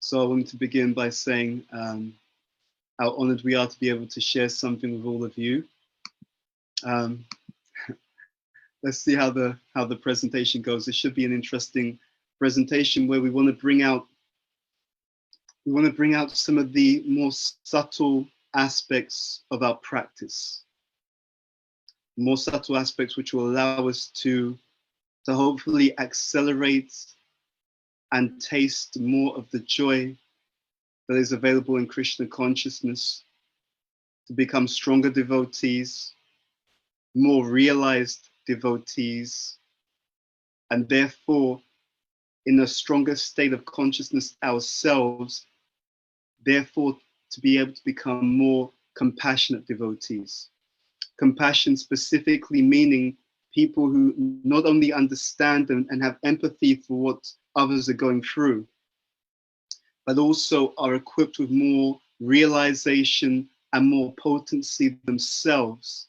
So I wanted to begin by saying how honored we are to be able to share something with all of you. Let's see how the presentation goes. It should be an interesting presentation where we want to bring out some of the more subtle aspects of our practice, more subtle aspects which will allow us to hopefully accelerate and taste more of the joy that is available in Krishna consciousness, to become stronger devotees, more realized devotees, and therefore in a stronger state of consciousness ourselves, therefore to be able to become more compassionate devotees. Compassion specifically meaning people who not only understand and have empathy for what others are going through, but also are equipped with more realization and more potency themselves,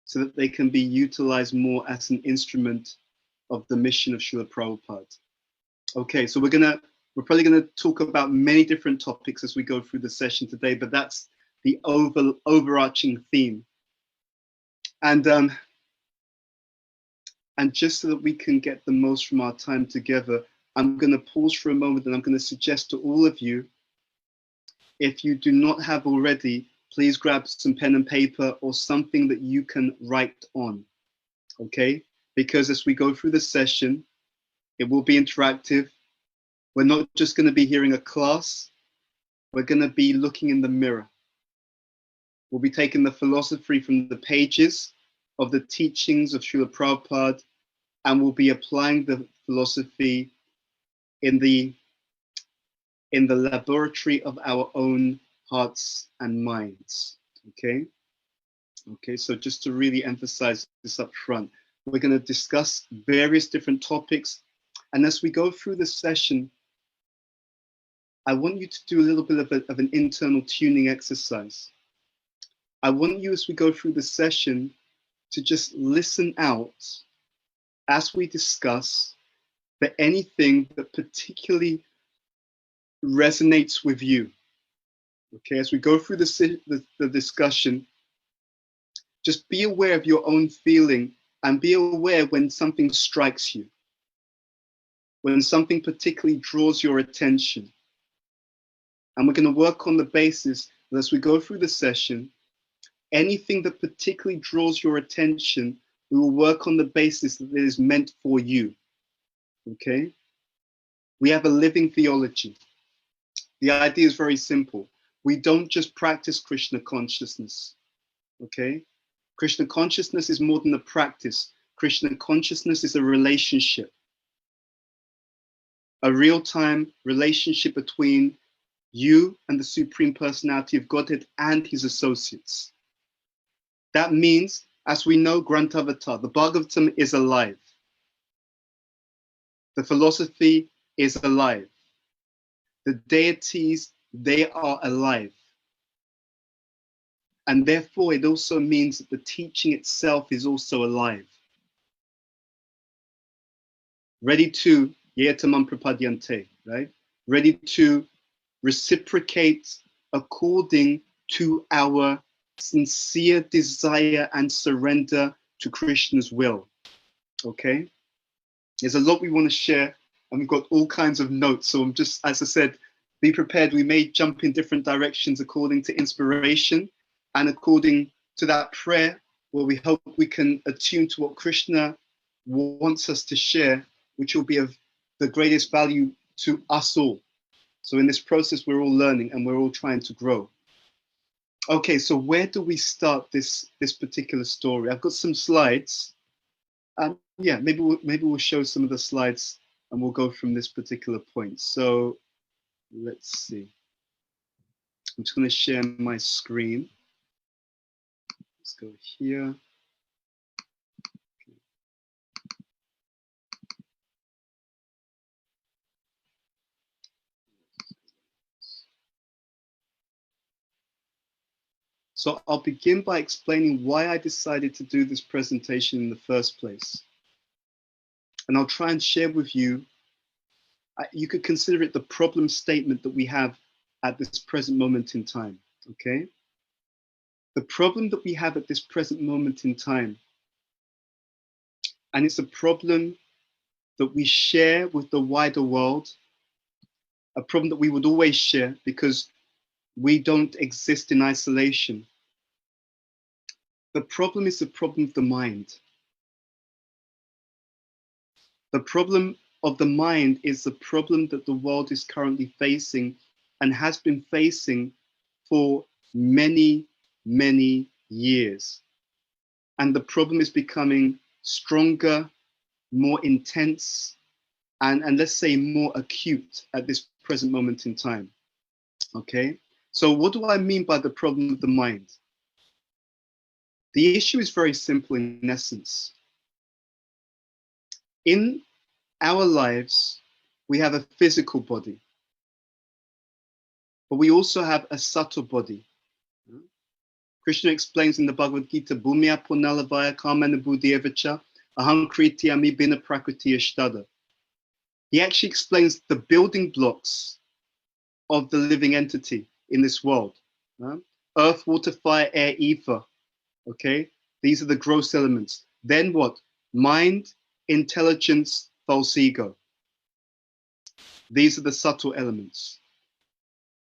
so that they can be utilized more as an instrument of the mission of Srila Prabhupada. Okay, so we're probably gonna talk about many different topics as we go through the session today, but that's the overarching theme. And just so that we can get the most from our time together, I'm gonna pause for a moment and I'm gonna suggest to all of you, if you do not have already, please grab some pen and paper or something that you can write on, okay? Because as we go through the session, it will be interactive. We're not just gonna be hearing a class, we're gonna be looking in the mirror. We'll be taking the philosophy from the pages of the teachings of Srila Prabhupada, and we'll be applying the philosophy in the laboratory of our own hearts and minds, okay? Okay, so just to really emphasize this up front, we're gonna discuss various different topics, and as we go through the session, I want you to do a little bit of an internal tuning exercise. I want you, as we go through the session, to just listen out as we discuss for anything that particularly resonates with you. Okay, as we go through the discussion, just be aware of your own feeling and be aware when something strikes you, when something particularly draws your attention. And we're going to work on the basis that as we go through the session, anything that particularly draws your attention, we will work on the basis that it is meant for you. Okay? We have a living theology. The idea is very simple. We don't just practice Krishna consciousness. Okay? Krishna consciousness is more than a practice. Krishna consciousness is a relationship. A real-time relationship between you and the Supreme Personality of Godhead and his associates. That means, as we know, Grantavatar, the Bhagavatam is alive. The philosophy is alive. The deities, they are alive. And therefore, it also means that the teaching itself is also alive. Ready to yetamam prapadyante, right? Ready to reciprocate according to our sincere desire and surrender to Krishna's will. Okay? There's a lot we want to share, and we've got all kinds of notes. So I'm just, as I said, be prepared. We may jump in different directions according to inspiration and according to that prayer, where we hope we can attune to what Krishna wants us to share, which will be of the greatest value to us all. So in this process, we're all learning and we're all trying to grow. Okay, so where do we start this particular story? I've got some slides. Yeah, maybe we'll show some of the slides and we'll go from this particular point. So let's see. I'm just going to share my screen. Let's go here. So I'll begin by explaining why I decided to do this presentation in the first place. And I'll try and share with you You could consider it the problem statement that we have at this present moment in time, okay? The problem that we have at this present moment in time, and it's a problem that we share with the wider world, a problem that we would always share because we don't exist in isolation. The problem is the problem of the mind. The problem of the mind is the problem that the world is currently facing and has been facing for many, many years. And the problem is becoming stronger, more intense, and let's say more acute at this present moment in time. Okay? So what do I mean by the problem of the mind? The issue is very simple in essence. In our lives, we have a physical body, but we also have a subtle body. Krishna explains in the Bhagavad Gita, Bhumya Punalavaya Kamana Buddhyevacha Aham Krityami Bina Prakriti Ashtada. He actually explains the building blocks of the living entity in this world. Earth, water, fire, air, ether. Okay, these are the gross elements. Then what? Mind, intelligence, false ego. These are the subtle elements.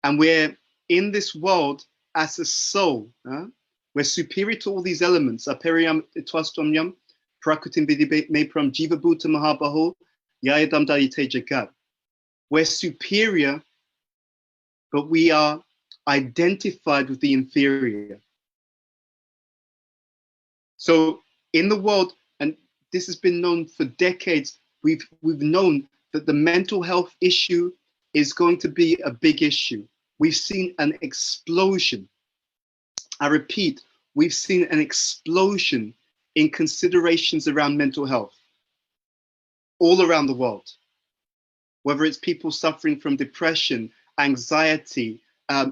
And we're in this world as a soul. We're superior to all these elements. Aperiam itwastomyam, prakritim vidimepram jiva bhuta mahabaho, yayadam dayite jagat. We're superior, but we are identified with the inferior. So in the world, and this has been known for decades, we've known that the mental health issue is going to be a big issue. We've seen an explosion. I repeat, we've seen an explosion in considerations around mental health all around the world. Whether it's people suffering from depression, anxiety,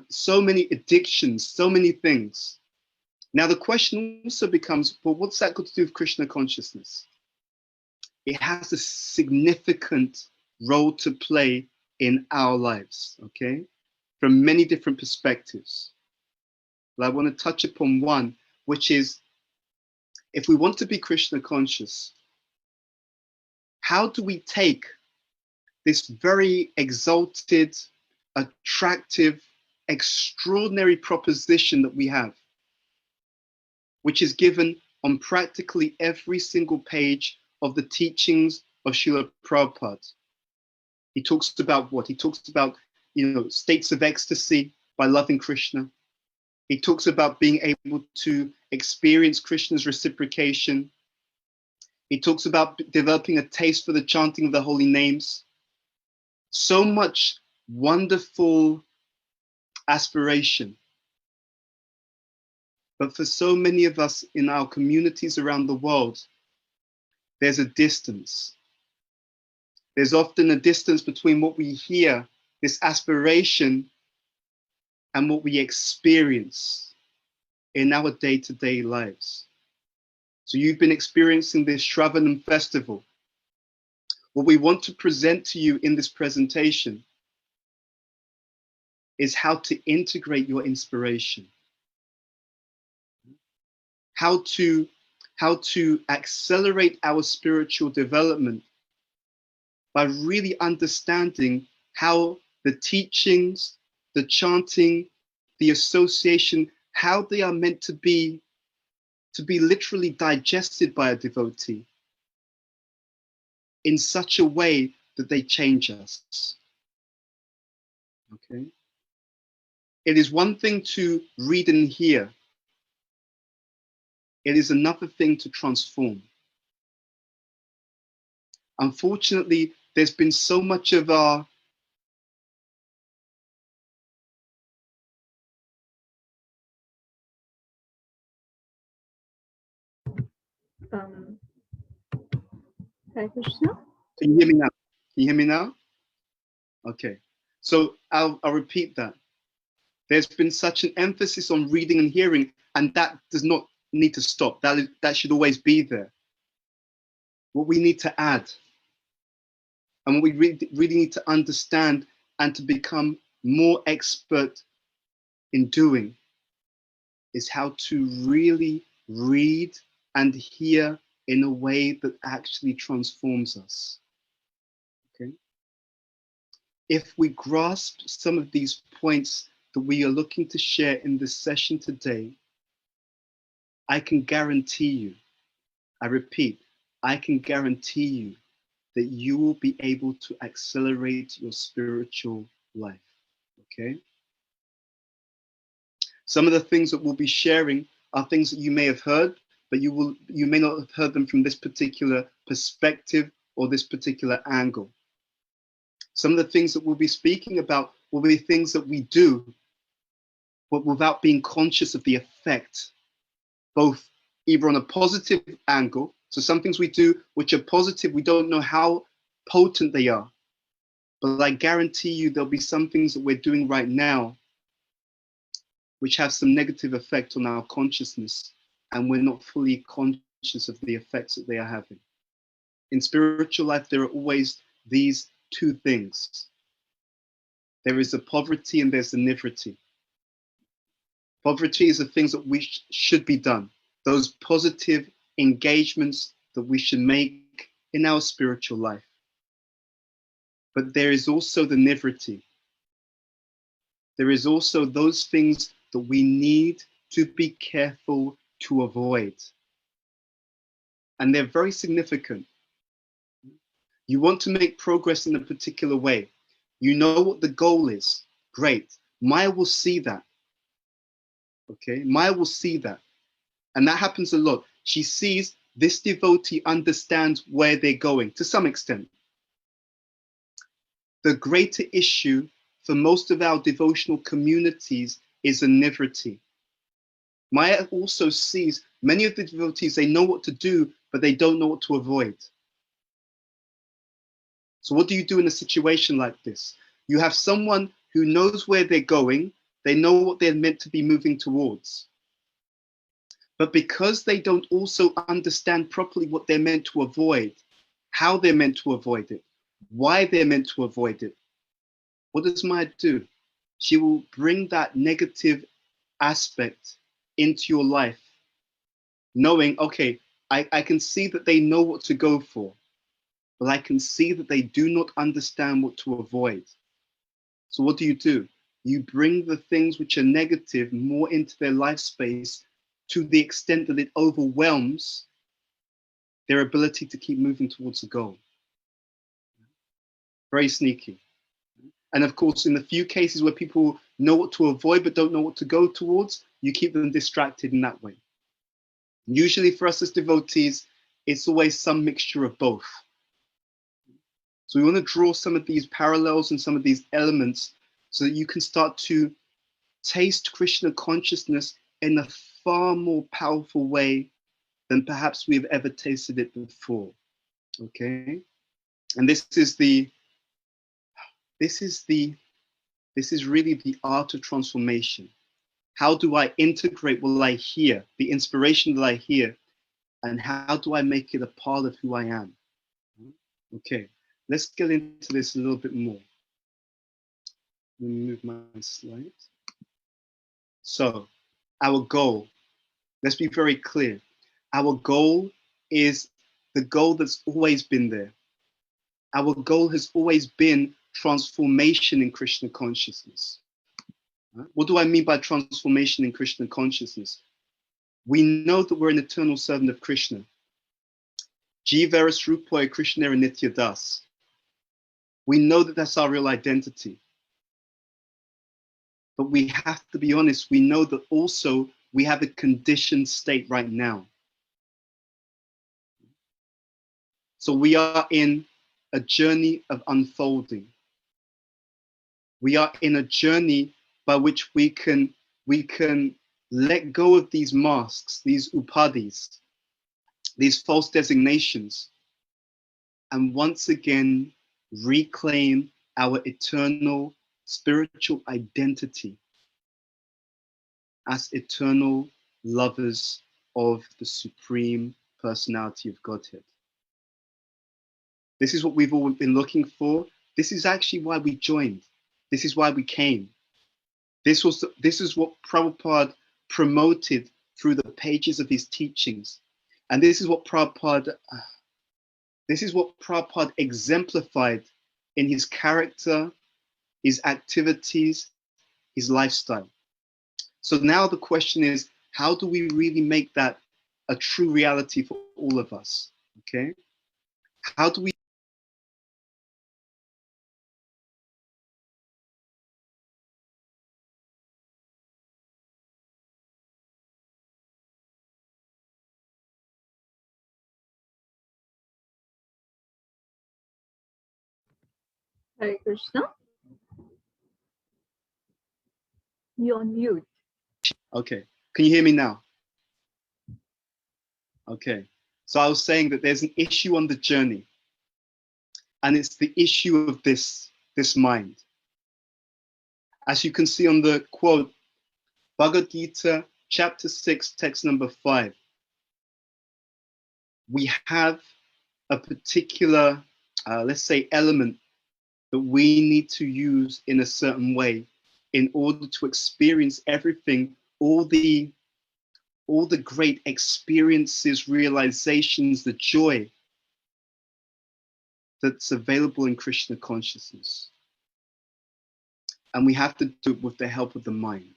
so many addictions, so many things. Now the question also becomes, well, what's that got to do with Krishna consciousness? It has a significant role to play in our lives, okay? From many different perspectives. But I want to touch upon one, which is, if we want to be Krishna conscious, how do we take this very exalted, attractive, extraordinary proposition that we have, which is given on practically every single page of the teachings of Srila Prabhupada? He talks about what? He talks about, states of ecstasy by loving Krishna. He talks about being able to experience Krishna's reciprocation. He talks about developing a taste for the chanting of the holy names. So much wonderful aspiration. But for so many of us in our communities around the world, there's a distance. There's often a distance between what we hear, this aspiration, and what we experience in our day-to-day lives. So you've been experiencing this Shravanam festival. What we want to present to you in this presentation is how to integrate your inspiration. How to accelerate our spiritual development by really understanding how the teachings, the chanting, the association, how they are meant to be literally digested by a devotee in such a way that they change us. Okay? It is one thing to read and hear. It is another thing to transform. Unfortunately, there's been so much of our Hare Krishna. Can you hear me now? Can you hear me now? Okay. So I'll repeat that. There's been such an emphasis on reading and hearing, and that does not need to stop. That should always be there. What we need to add And what we really need to understand and to become more expert in doing is how to really read and hear in a way that actually transforms us. Okay? If we grasp some of these points that we are looking to share in this session today, I can guarantee you, I repeat, I can guarantee you that you will be able to accelerate your spiritual life. Okay? Some of the things that we'll be sharing are things that you may have heard, but you may not have heard them from this particular perspective or this particular angle. Some of the things that we'll be speaking about will be things that we do, but without being conscious of the effect, both either on a positive angle, so some things we do which are positive, we don't know how potent they are. But I guarantee you there'll be some things that we're doing right now which have some negative effect on our consciousness, and we're not fully conscious of the effects that they are having. In spiritual life, there are always these two things. There is the poverty and there's the nivriti. Poverty is the things that we should be done, those positive engagements that we should make in our spiritual life. But there is also the nivriti. There is also those things that we need to be careful to avoid. And they're very significant. You want to make progress in a particular way. You know what the goal is. Great. Maya will see that. Okay, Maya will see that. And that happens a lot. She sees this devotee understands where they're going to some extent. The greater issue for most of our devotional communities is a nivriti. Maya also sees many of the devotees, they know what to do, but they don't know what to avoid. So what do you do in a situation like this? You have someone who knows where they're going, they know what they're meant to be moving towards. But because they don't also understand properly what they're meant to avoid, how they're meant to avoid it, why they're meant to avoid it, what does Maya do? She will bring that negative aspect into your life, knowing, okay, I can see that they know what to go for, but I can see that they do not understand what to avoid. So what do? You bring the things which are negative more into their life space to the extent that it overwhelms their ability to keep moving towards the goal. Very sneaky. And of course, in the few cases where people know what to avoid but don't know what to go towards, you keep them distracted in that way. Usually for us as devotees, it's always some mixture of both. So we want to draw some of these parallels and some of these elements so that you can start to taste Krishna consciousness in a far more powerful way than perhaps we've ever tasted it before. Okay? And this is really the art of transformation. How do I integrate what I hear, the inspiration that I hear, and how do I make it a part of who I am? Okay, let's get into this a little bit more. Let me move my slide. So, our goal, let's be very clear. Our goal is the goal that's always been there. Our goal has always been transformation in Krishna consciousness. What do I mean by transformation in Krishna consciousness? We know that we're an eternal servant of Krishna. Jivaras Rupoy Krishnera Nitya Das. We know that that's our real identity. But we have to be honest, we know that also we have a conditioned state right now. So we are in a journey of unfolding. We are in a journey by which we can let go of these masks, these upadhis, these false designations, and once again reclaim our eternal spiritual identity as eternal lovers of the Supreme Personality of Godhead. This is what we've all been looking for. This is actually why we joined. This is why we came. This is what Prabhupada promoted through the pages of his teachings. And this is what Prabhupada exemplified in his character, his activities, his lifestyle. So now the question is, how do we really make that a true reality for all of us? Okay? How do we Hare Krishna. You're on mute. Okay, can you hear me now? Okay, so I was saying that there's an issue on the journey, and it's the issue of this mind. As you can see on the quote, Bhagavad Gita, chapter 6, text number 5, we have a particular, let's say, element that we need to use in a certain way in order to experience everything, all the great experiences, realizations, the joy that's available in Krishna consciousness. And we have to do it with the help of the mind.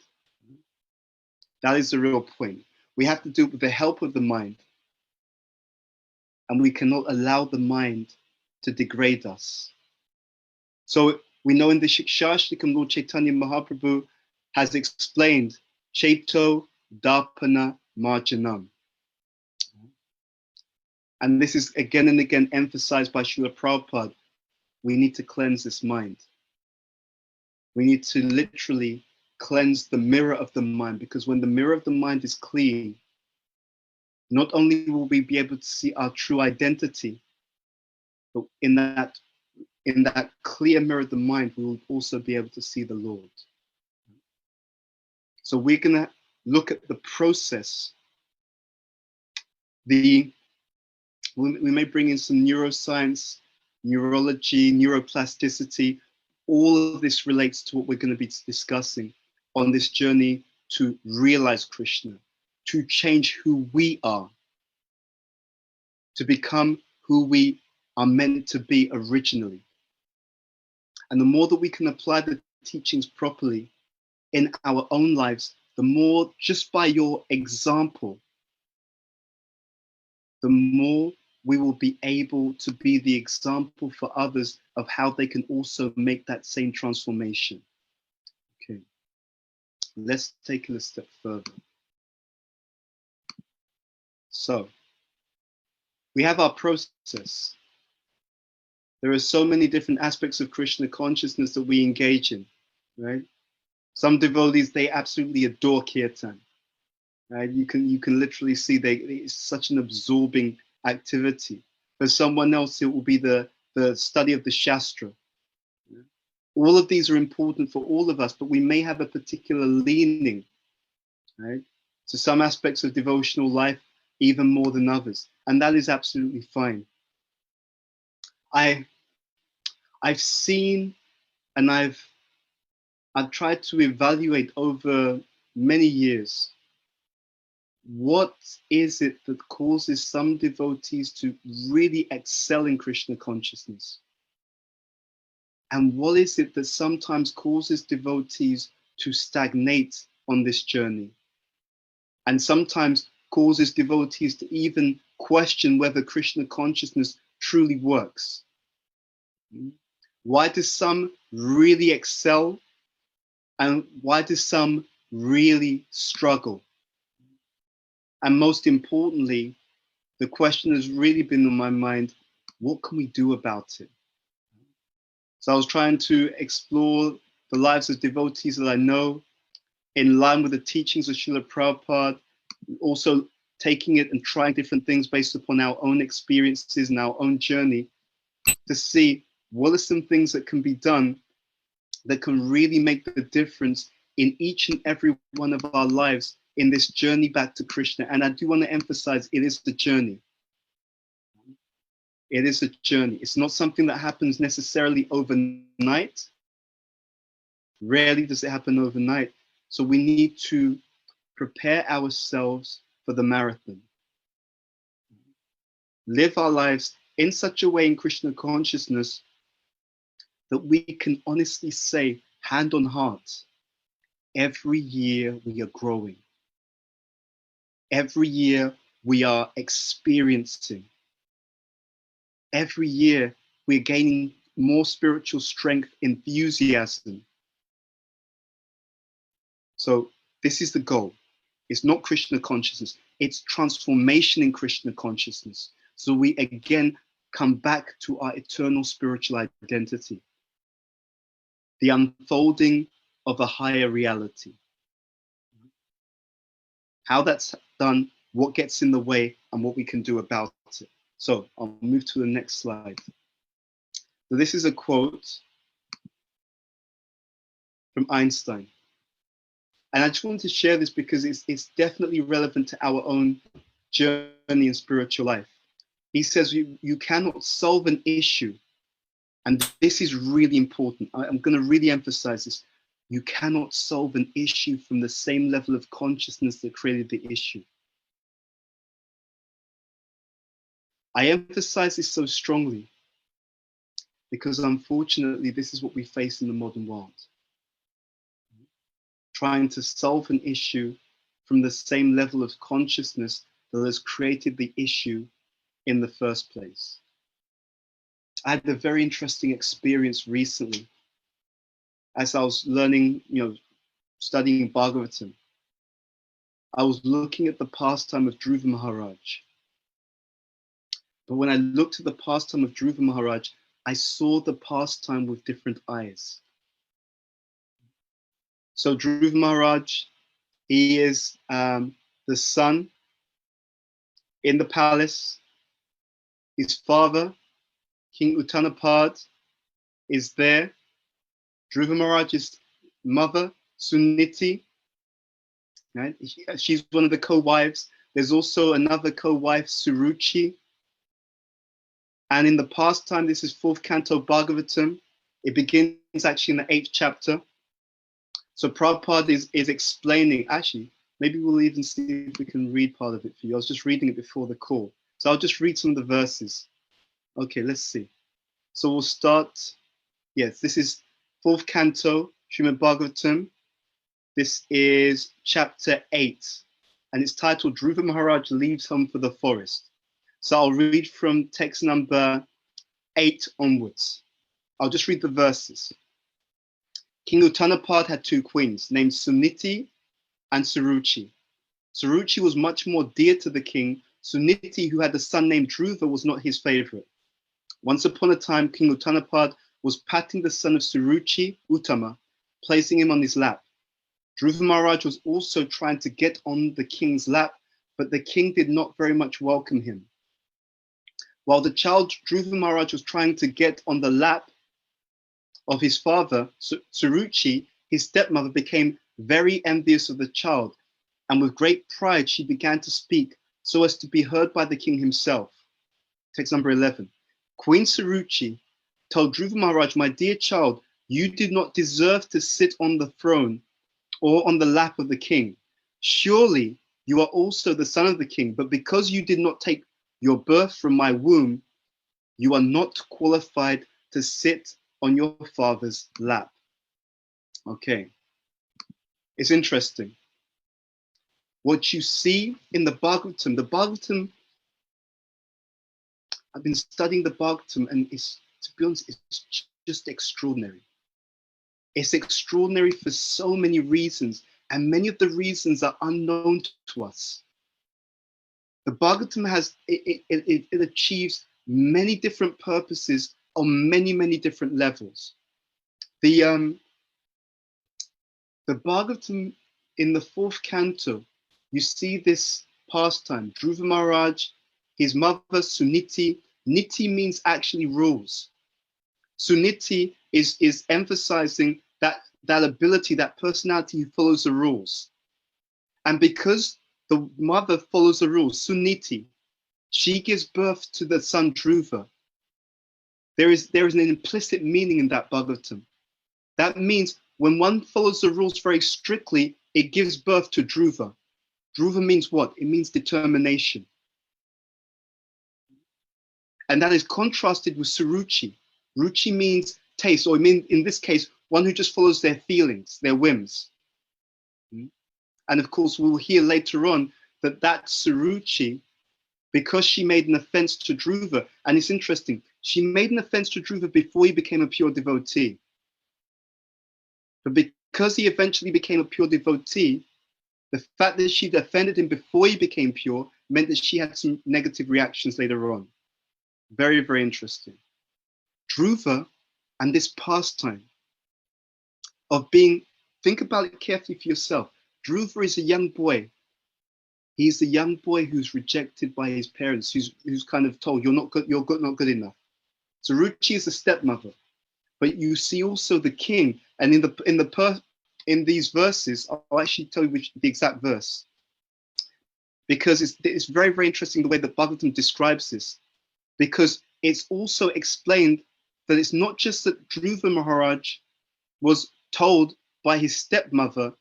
That is the real point. We have to do it with the help of the mind. And we cannot allow the mind to degrade us. So we know in the Shikshashtakam, Lord Chaitanya Mahaprabhu has explained Chaito Darpana Marjanam. And this is again and again emphasized by Srila Prabhupada. We need to cleanse this mind. We need to literally cleanse the mirror of the mind, because when the mirror of the mind is clean, not only will we be able to see our true identity, but in that clear mirror of the mind, we will also be able to see the Lord. So we're going to look at the process. We may bring in some neuroscience, neurology, neuroplasticity. All of this relates to what we're going to be discussing on this journey to realize Krishna, to change who we are, to become who we are meant to be originally. And the more that we can apply the teachings properly in our own lives, the more, just by your example, the more we will be able to be the example for others of how they can also make that same transformation. Okay, let's take it a step further. So, we have our process. There are so many different aspects of Krishna consciousness that we engage in, right? Some devotees, they absolutely adore kirtan. Right? You can literally see it's such an absorbing activity. For someone else, it will be the study of the Shastra. All of these are important for all of us, but we may have a particular leaning, right, to some aspects of devotional life even more than others, and that is absolutely fine. I've seen, and I've tried to evaluate over many years, what is it that causes some devotees to really excel in Krishna consciousness? And what is it that sometimes causes devotees to stagnate on this journey? And sometimes causes devotees to even question whether Krishna consciousness truly works. Why do some really excel? And why do some really struggle? And most importantly, the question has really been on my mind, what can we do about it? So I was trying to explore the lives of devotees that I know in line with the teachings of Srila Prabhupada, also taking it and trying different things based upon our own experiences and our own journey to see what are some things that can be done that can really make the difference in each and every one of our lives in this journey back to Krishna. And I do want to emphasize, it is the journey. It is a journey. It's not something that happens necessarily overnight. Rarely does it happen overnight. So we need to prepare ourselves for the marathon. Live our lives in such a way in Krishna consciousness that we can honestly say, hand on heart, every year we are growing. Every year we are experiencing. Every year we're gaining more spiritual strength, enthusiasm. So this is the goal. It's not Krishna consciousness. It's transformation in Krishna consciousness. So we again come back to our eternal spiritual identity. The unfolding of a higher reality. How that's done, what gets in the way, and what we can do about it. So I'll move to the next slide. So this is a quote from Einstein. And I just wanted to share this because it's definitely relevant to our own journey in spiritual life. He says you cannot solve an issue, and this is really important. I'm going to really emphasize this. You cannot solve an issue from the same level of consciousness that created the issue. I emphasize this so strongly because unfortunately, this is what we face in the modern world. Trying to solve an issue from the same level of consciousness that has created the issue in the first place. I had a very interesting experience recently as I was learning, studying Bhagavatam. I was looking at the pastime of Dhruva Maharaj. But when I looked at the pastime of Dhruva Maharaj, I saw the pastime with different eyes. So Dhruva Maharaj, he is the son in the palace. His father, King Uttanapad, is there. Dhruva Maharaj's mother, Suniti, right? She's one of the co-wives. There's also another co-wife, Suruchi. And in the pastime, this is 4th canto Bhagavatam. It begins actually in the 8th chapter. So Prabhupada is explaining, actually, maybe we'll even see if we can read part of it for you. I was just reading it before the call. So I'll just read some of the verses. Okay, let's see. So we'll start. Yes, this is 4th canto, Srimad Bhagavatam. This is chapter 8, and it's titled Dhruva Maharaj Leaves Home for the Forest. So I'll read from text number 8 onwards. I'll just read the verses. King Uttanapad had 2 queens named Suniti and Suruchi. Suruchi was much more dear to the king. Suniti, who had a son named Dhruva, was not his favorite. Once upon a time, King Uttanapad was patting the son of Suruchi, Uttama, placing him on his lap. Dhruva Maharaj was also trying to get on the king's lap, but the king did not very much welcome him. While the child Dhruva Maharaj was trying to get on the lap of his father, Suruchi, his stepmother, became very envious of the child, and with great pride she began to speak so as to be heard by the king himself. Text number 11. Queen Suruchi told Dhruva Maharaj, "My dear child, you do not deserve to sit on the throne or on the lap of the king. Surely you are also the son of the king, but because you did not take your birth from my womb, you are not qualified to sit on your father's lap." Okay, it's interesting. What you see in the Bhagavatam, I've been studying the Bhagavatam, and to be honest, it's just extraordinary. It's extraordinary for so many reasons, and many of the reasons are unknown to us. The Bhagavatam it achieves many different purposes on many different levels. The Bhagavatam in the 4th canto, you see this pastime. Dhruva Maharaj, his mother Suniti. Niti means actually rules. Suniti is emphasizing that ability, that personality who follows the rules. And because the mother follows the rules, Suniti, she gives birth to the son Dhruva. There is an implicit meaning in that Bhagavatam. That means when one follows the rules very strictly, it gives birth to Dhruva. Dhruva means what? It means determination. And that is contrasted with Suruchi. Ruchi means taste, or in this case, one who just follows their feelings, their whims. And of course, we'll hear later on that Suruchi, because she made an offense to Dhruva, and it's interesting, she made an offense to Dhruva before he became a pure devotee. But because he eventually became a pure devotee, the fact that she'd offended him before he became pure meant that she had some negative reactions later on. Very, very interesting. Dhruva and this pastime of being, think about it carefully for yourself. Dhruva is a young boy. He's a young boy who's rejected by his parents, who's kind of told, you're not good not good enough. Suruchi is a stepmother. But you see also the king, and in these verses, I'll actually tell you the exact verse, because it's very, very interesting the way that Bhagavatam describes this, because it's also explained that it's not just that Dhruva Maharaj was told by his stepmother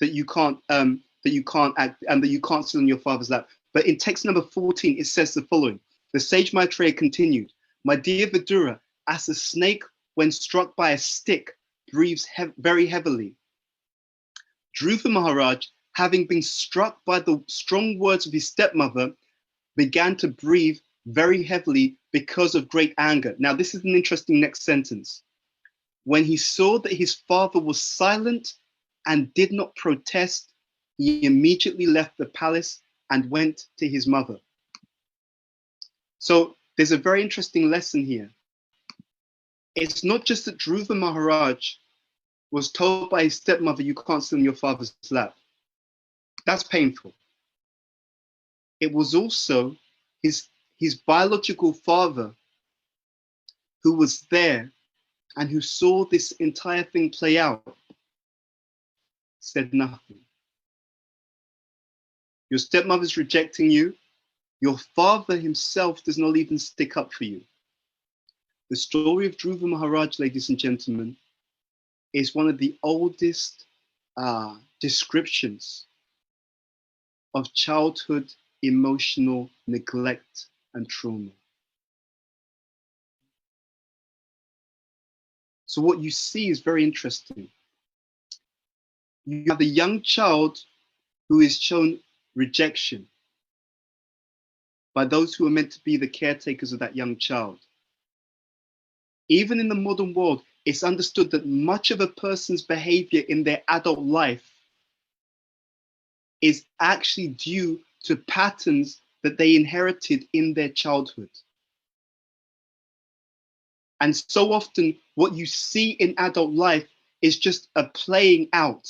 that you can't act and that you can't sit on your father's lap, but in text number 14 it says the following. The sage Maitreya continued, "My dear Vidura, as a snake when struck by a stick breathes very heavily, Dhruva Maharaj, having been struck by the strong words of his stepmother, began to breathe very heavily because of great anger." Now, this is an interesting next sentence. "When he saw that his father was silent and did not protest, he immediately left the palace and went to his mother." So there's a very interesting lesson here. It's not just that Dhruva Maharaj was told by his stepmother, you can't sit on your father's lap. That's painful. It was also his biological father who was there and who saw this entire thing play out, said nothing. Your stepmother's rejecting you. Your father himself does not even stick up for you. The story of Dhruva Maharaj, ladies and gentlemen, is one of the oldest descriptions of childhood emotional neglect and trauma. So what you see is very interesting. You have a young child who is shown rejection by those who are meant to be the caretakers of that young child. Even in the modern world, it's understood that much of a person's behavior in their adult life is actually due to patterns that they inherited in their childhood. And so often what you see in adult life is just a playing out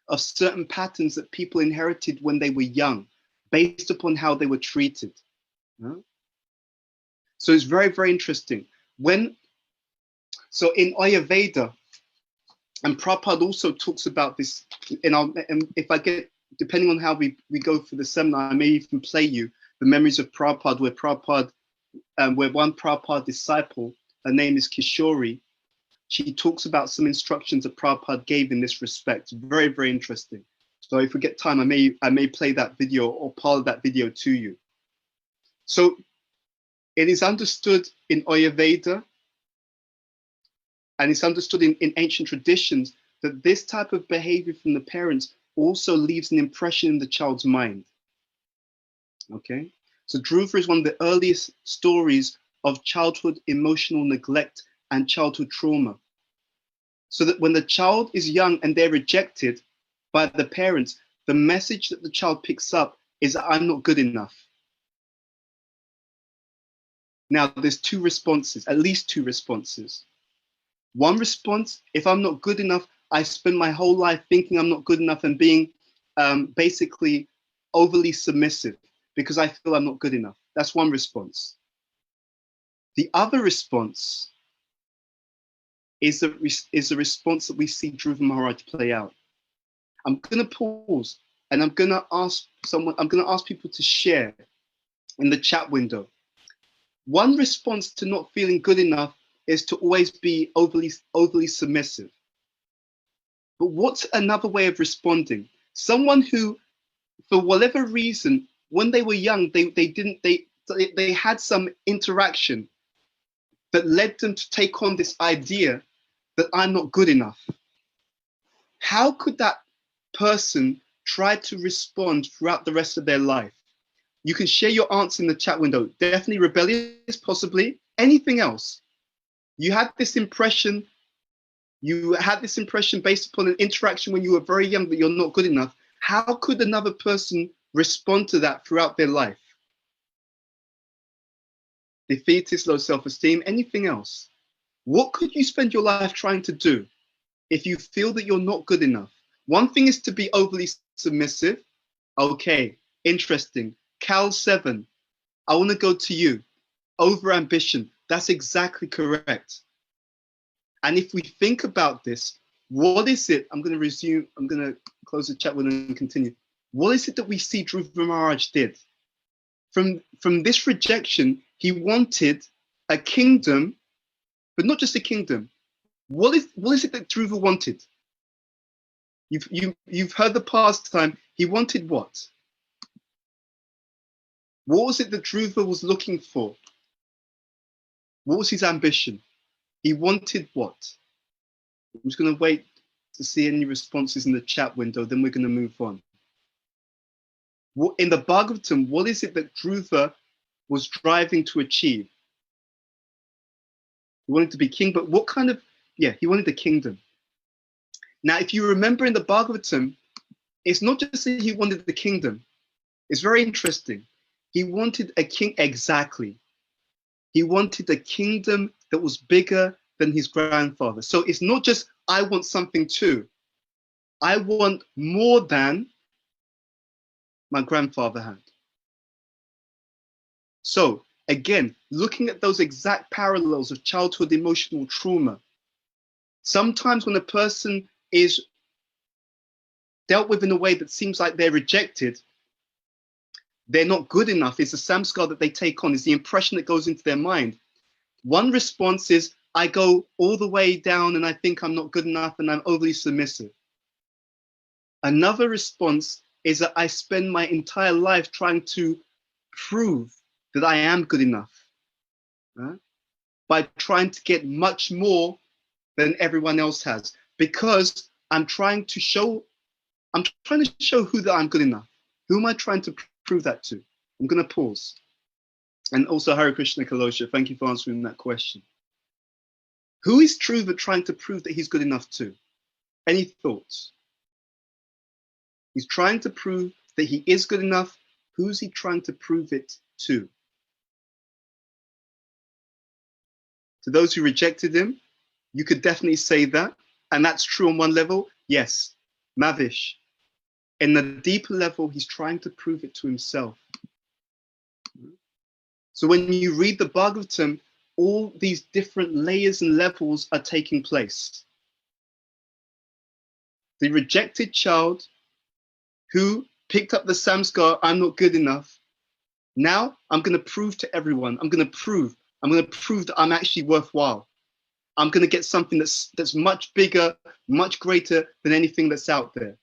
of certain patterns that people inherited when they were young, based upon how they were treated. So it's very, very interesting. So in Ayurveda, and Prabhupada also talks about this, and if I get, depending on how we go through the seminar, I may even play you the memories of Prabhupada, where one Prabhupada disciple, her name is Kishori, she talks about some instructions that Prabhupada gave in this respect. Very, very interesting. So if we get time, I may play that video or part of that video to you. So it is understood in Ayurveda, and it's understood in ancient traditions, that this type of behavior from the parents also leaves an impression in the child's mind. Okay, so Dhruva is one of the earliest stories of childhood emotional neglect and childhood trauma. So that when the child is young and they're rejected by the parents, the message that the child picks up is, I'm not good enough. Now, there's two responses, at least two responses. One response, if I'm not good enough, I spend my whole life thinking I'm not good enough and being basically overly submissive because I feel I'm not good enough. That's one response. The other response is a response that we see Dhruva Maharaj play out. I'm going to pause and I'm going to ask people to share in the chat window. One response to not feeling good enough is to always be overly submissive. But what's another way of responding? Someone who, for whatever reason, when they were young, they had some interaction that led them to take on this idea that I'm not good enough. How could that person try to respond throughout the rest of their life? You can share your answer in the chat window. Definitely rebellious, possibly. Anything else? You had this impression based upon an interaction when you were very young that you're not good enough. How could another person respond to that throughout their life? Defeatist, low self-esteem, anything else? What could you spend your life trying to do if you feel that you're not good enough? One thing is to be overly submissive. Okay, interesting. Cal 7, I want to go to you. Over ambition. That's exactly correct. And if we think about this, what is it? I'm going to close the chat window and continue. What is it that we see Dhruva Maharaj did? From this rejection, he wanted a kingdom, but not just a kingdom. What is it that Dhruva wanted? You've heard the pastime. He wanted what? What was it that Dhruva was looking for? What was his ambition? He wanted what? I'm just going to wait to see any responses in the chat window, then we're going to move on. In the Bhagavatam, what is it that Dhruva was driving to achieve? He wanted to be king, but what kind of, he wanted the kingdom. Now, if you remember in the Bhagavatam, it's not just that he wanted the kingdom. It's very interesting. He wanted a king, exactly. He wanted a kingdom that was bigger than his grandfather. So it's not just, I want something too. I want more than my grandfather had. So again, looking at those exact parallels of childhood emotional trauma, sometimes when a person is dealt with in a way that seems like they're rejected, they're not good enough, is the samskar that they take on, is the impression that goes into their mind. One response is, I go all the way down and I think I'm not good enough and I'm overly submissive. Another response is that I spend my entire life trying to prove that I am good enough, by trying to get much more than everyone else has, because I'm trying to show who that I'm good enough. Who am I trying to prove that to? I'm going to pause. And also, Hare Krishna Kalosha, thank you for answering that question. Who is Dhruva trying to prove that he's good enough to? Any thoughts? He's trying to prove that he is good enough. Who's he trying to prove it to? To those who rejected him, you could definitely say that. And that's true on one level. Yes, Mavish. In the deeper level, he's trying to prove it to himself. So when you read the Bhagavatam, all these different layers and levels are taking place. The rejected child who picked up the samskar, I'm not good enough. Now I'm going to prove to everyone, I'm going to prove that I'm actually worthwhile. I'm going to get something that's much bigger, much greater than anything that's out there.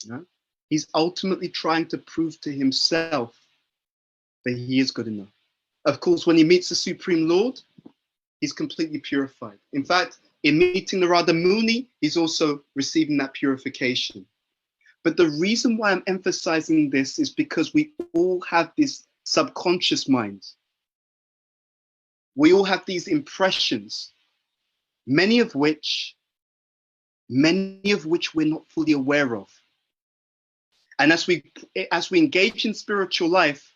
Yeah? He's ultimately trying to prove to himself that he is good enough. Of course, when he meets the Supreme Lord, he's completely purified. In fact, in meeting Narada Muni, he's also receiving that purification. But the reason why I'm emphasizing this is because we all have this subconscious mind. We all have these impressions, many of which we're not fully aware of. And as we engage in spiritual life,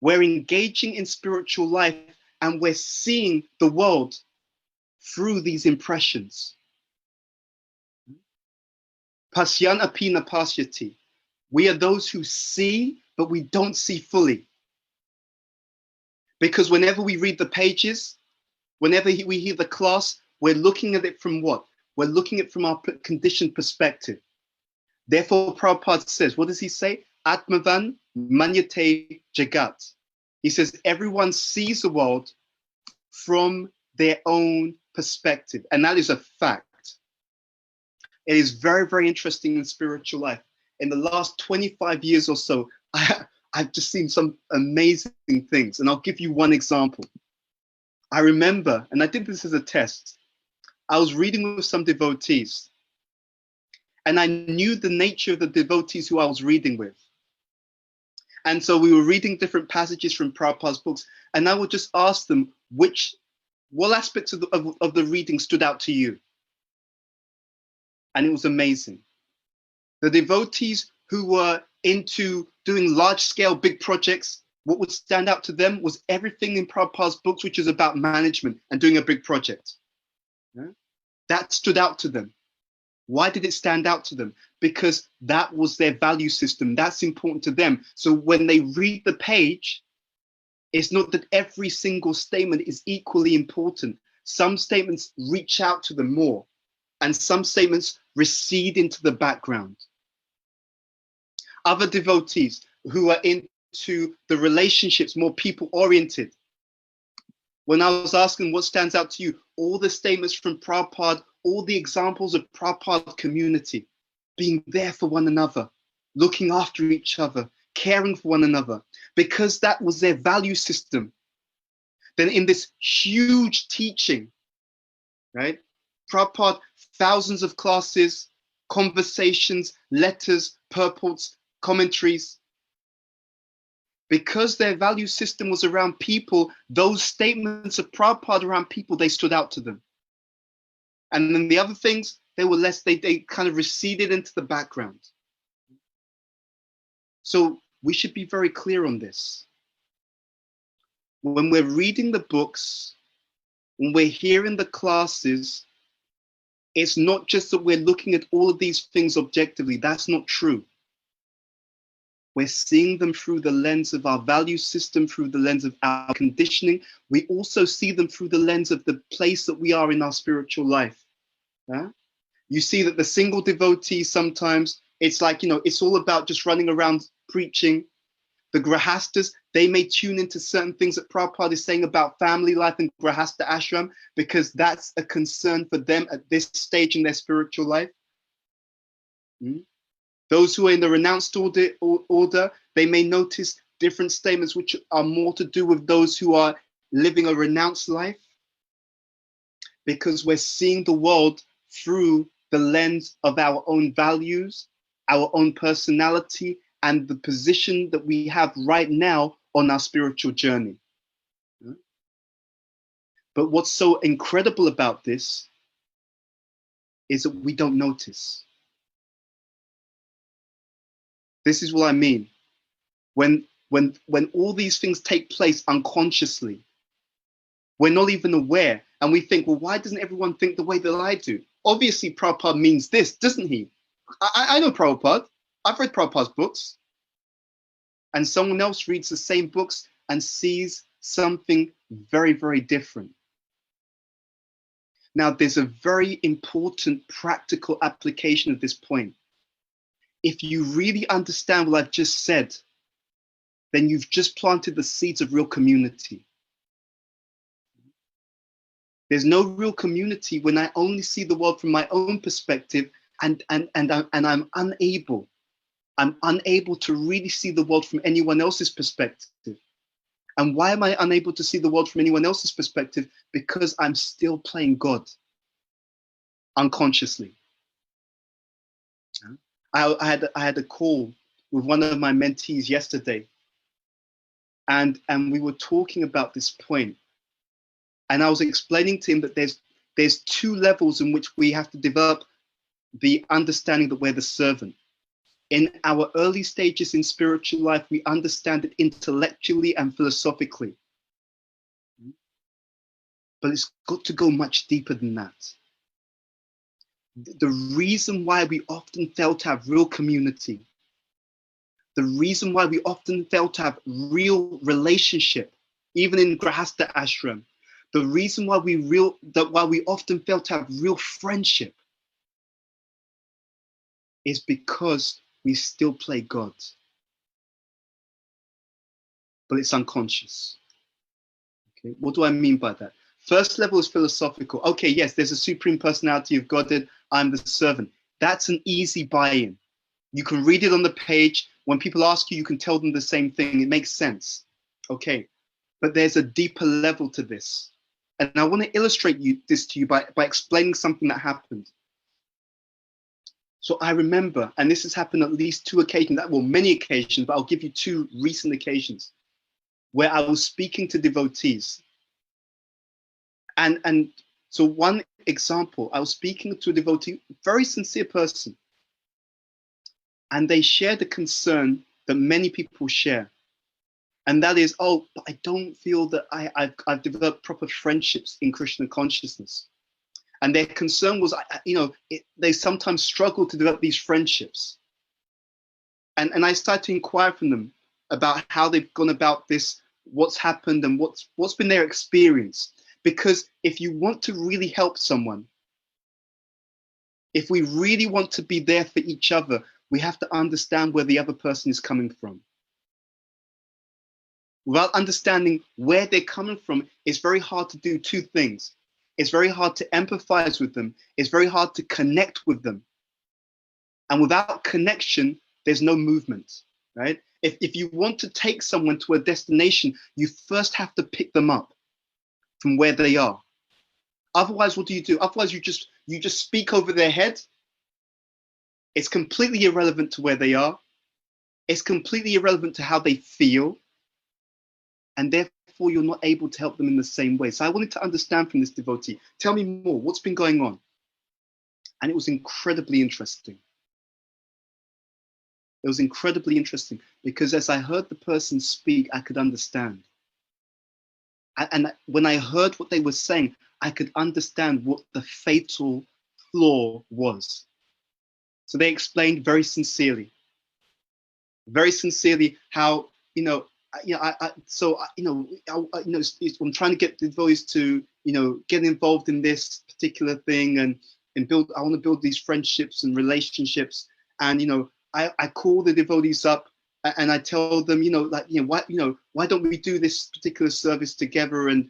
we're engaging in spiritual life and we're seeing the world through these impressions. Pasyan apina pasyati. We are those who see, but we don't see fully. Because whenever we read the pages, whenever we hear the class, we're looking at it from what? We're looking at it from our conditioned perspective. Therefore, Prabhupada says, what does he say? Atmavan manyate jagat. He says everyone sees the world from their own perspective, and that is a fact. It is very, very interesting in spiritual life. In the last 25 years or so, I've just seen some amazing things, and I'll give you one example. I remember, and I did this as a test, I was reading with some devotees, and I knew the nature of the devotees who I was reading with. And so we were reading different passages from Prabhupada's books, and I would just ask them, what aspects of the reading stood out to you? And it was amazing. The devotees who were into doing large-scale big projects, what would stand out to them was everything in Prabhupada's books which is about management and doing a big project. Yeah? That stood out to them. Why did it stand out to them? Because that was their value system. That's important to them. So when they read the page, it's not that every single statement is equally important. Some statements reach out to them more, and some statements recede into the background. Other devotees who are into the relationships, more people-oriented, when I was asking what stands out to you, all the statements from Prabhupada, all the examples of Prabhupada community, being there for one another, looking after each other, caring for one another, because that was their value system. Then in this huge teaching, right, Prabhupada, thousands of classes, conversations, letters, purports, commentaries. Because their value system was around people, those statements of Prabhupada around people, they stood out to them. And then the other things, they were less, they kind of receded into the background. So we should be very clear on this. When we're reading the books, when we're hearing the classes, it's not just that we're looking at all of these things objectively. That's not true. We're seeing them through the lens of our value system, through the lens of our conditioning. We also see them through the lens of the place that we are in our spiritual life. Yeah? You see that the single devotee, sometimes it's like, it's all about just running around preaching. The grahastas, they may tune into certain things that Prabhupada is saying about family life and grahasta ashram, because that's a concern for them at this stage in their spiritual life. Those who are in the renounced order, they may notice different statements which are more to do with those who are living a renounced life, because we're seeing the world through the lens of our own values, our own personality, and the position that we have right now on our spiritual journey. But what's so incredible about this is that we don't notice. This is what I mean. When all these things take place unconsciously, we're not even aware, and we think, well, why doesn't everyone think the way that I do? Obviously, Prabhupada means this, doesn't he? I know Prabhupada. I've read Prabhupada's books. And someone else reads the same books and sees something very, very different. Now, there's a very important practical application of this point. If you really understand what I've just said, then you've just planted the seeds of real community. There's no real community when I only see the world from my own perspective, and I'm unable to really see the world from anyone else's perspective. And why am I unable to see the world from anyone else's perspective? Because I'm still playing God unconsciously. I had a call with one of my mentees yesterday, and we were talking about this point. And I was explaining to him that there's two levels in which we have to develop the understanding that we're the servant. In our early stages in spiritual life, we understand it intellectually and philosophically. But it's got to go much deeper than that. The reason why we often fail to have real community, the reason why we often fail to have real relationship, even in Grahasta Ashram, the reason why we often fail to have real friendship is because we still play God. but it's unconscious. Okay, what do I mean by that? First level is philosophical. Okay, yes, there's a supreme personality of Godhead. I'm the servant. That's an easy buy-in. You can read it on the page. When people ask you, you can tell them the same thing. It makes sense. Okay, but there's a deeper level to this. And I want to illustrate this to you by explaining something that happened. So I remember, and this has happened at least 2 occasions, well, many occasions, but I'll give you 2 recent occasions where I was speaking to devotees. And so one example, I was speaking to a devotee, very sincere person, and they shared a concern that many people share. And that is, oh, but I don't feel that I've developed proper friendships in Krishna consciousness. And their concern was, they sometimes struggle to develop these friendships. And I started to inquire from them about how they've gone about this, what's happened, and what's been their experience. Because if you want to really help someone, if we really want to be there for each other, we have to understand where the other person is coming from. Without understanding where they're coming from, it's very hard to do 2 things. It's very hard to empathize with them. It's very hard to connect with them. And without connection, there's no movement, right? If you want to take someone to a destination, you first have to pick them up from where they are. Otherwise, what do? Otherwise, you just speak over their head. It's completely irrelevant to where they are. It's completely irrelevant to how they feel. And therefore, you're not able to help them in the same way. So I wanted to understand from this devotee, tell me more, what's been going on? And it was incredibly interesting. It was incredibly interesting because as I heard the person speak, I could understand. And when I heard what they were saying, I could understand what the fatal flaw was. So they explained very sincerely how, I'm trying to get the devotees to, get involved in this particular thing and build, I want to build these friendships and relationships. And, I call the devotees up and I tell them, why don't we do this particular service together? And,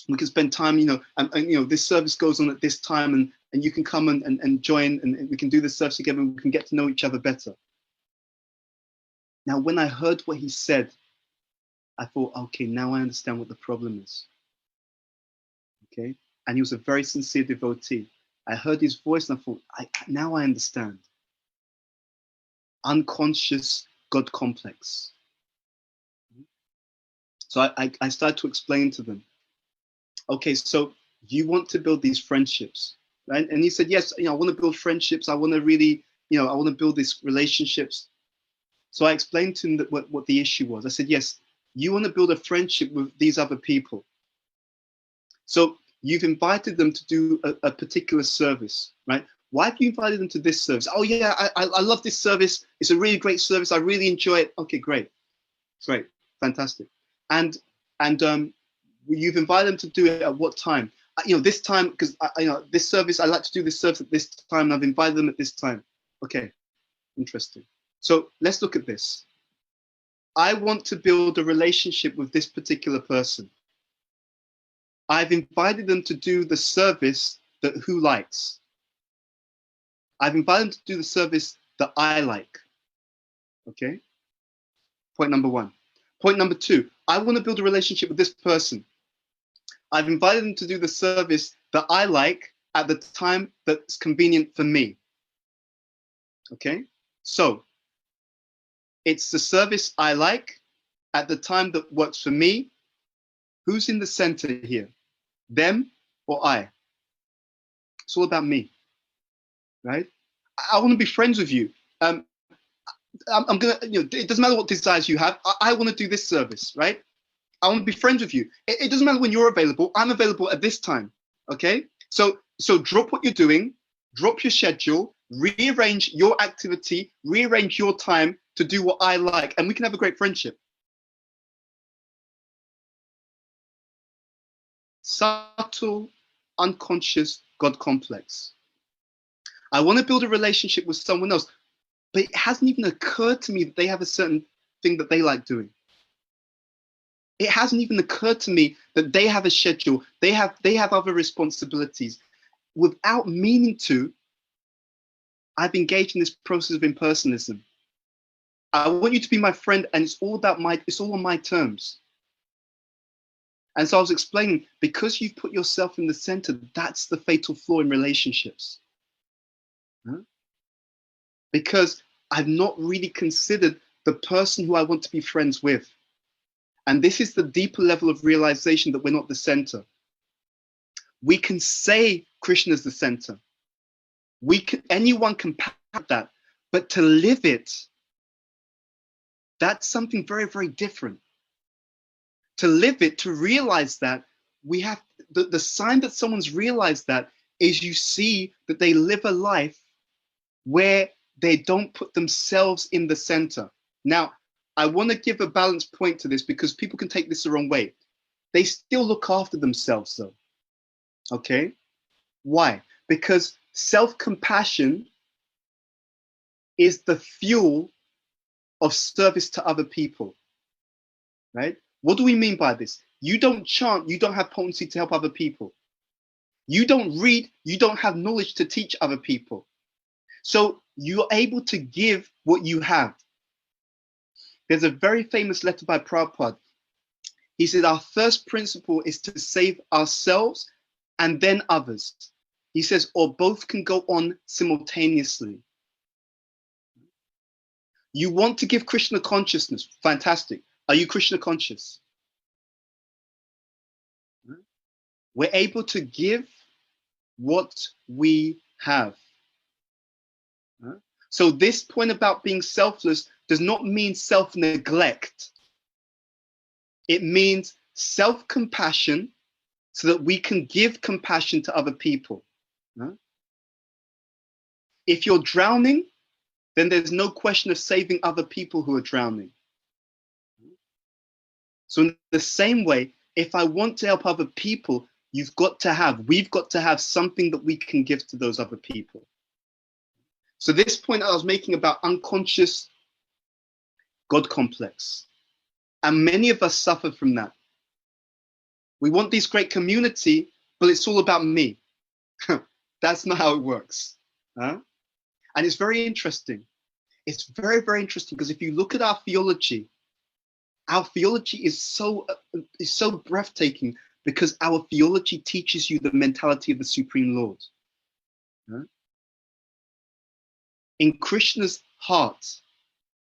we can spend time, and this service goes on at this time and you can come and join and we can do this service together and we can get to know each other better. Now, when I heard what he said, I thought, okay, now I understand what the problem is. Okay. And he was a very sincere devotee. I heard his voice and I thought, now I understand. Unconscious God complex. So I started to explain to them, okay, so you want to build these friendships, right? And he said, yes, I want to build friendships. I want to really, I want to build these relationships. So I explained to him what the issue was. I said, yes, you want to build a friendship with these other people. So you've invited them to do a particular service, right? Why have you invited them to this service? Oh yeah, I love this service. It's a really great service. I really enjoy it. Okay, great, fantastic. And you've invited them to do it at what time? This time, because this service, I like to do this service at this time. And I've invited them at this time. Okay, interesting. So let's look at this. I want to build a relationship with this particular person. I've invited them to do the service that who likes. I've invited them to do the service that I like. Okay? Point number 1. Point number 2, I want to build a relationship with this person. I've invited them to do the service that I like at the time that's convenient for me. Okay? So, it's the service I like at the time that works for me. Who's in the center here? Them or I? It's all about me, right? I want to be friends with you. I'm gonna, it doesn't matter what desires you have. I want to do this service, right? I want to be friends with you. It doesn't matter when you're available. I'm available at this time, okay? So drop what you're doing, drop your schedule, rearrange your activity, rearrange your time to do what I like, and we can have a great friendship. Subtle, unconscious God complex. I want to build a relationship with someone else, but it hasn't even occurred to me that they have a certain thing that they like doing. It hasn't even occurred to me that they have a schedule. They have other responsibilities. Without meaning to, I've engaged in this process of impersonalism. I want you to be my friend, and it's all on my terms. And so I was explaining, because you've put yourself in the center, that's the fatal flaw in relationships. Huh? Because I've not really considered the person who I want to be friends with. And this is the deeper level of realization that we're not the center. We can say Krishna is the center. Anyone can pack that, but to live it, that's something very, very different. To live it, to realize that, we have the sign that someone's realized that is you see that they live a life where they don't put themselves in the center. Now, I want to give a balanced point to this because people can take this the wrong way. They still look after themselves though. Okay? Why? Because self-compassion is the fuel of service to other people. Right? What do we mean by this? You don't chant, you don't have potency to help other people. You don't read, you don't have knowledge to teach other people. So you're able to give what you have. There's a very famous letter by Prabhupada. He said, our first principle is to save ourselves and then others. He says, or both can go on simultaneously. You want to give Krishna consciousness. Fantastic. Are you Krishna conscious? We're able to give what we have. So this point about being selfless does not mean self-neglect. It means self-compassion so that we can give compassion to other people. If you're drowning, then there's no question of saving other people who are drowning. So in the same way, if I want to help other people, we've got to have something that we can give to those other people. So this point I was making about unconscious God complex. And many of us suffer from that. We want this great community, but it's all about me. That's not how it works. And it's very interesting. It's very, very interesting because if you look at our theology is so breathtaking because our theology teaches you the mentality of the Supreme Lord. In Krishna's heart,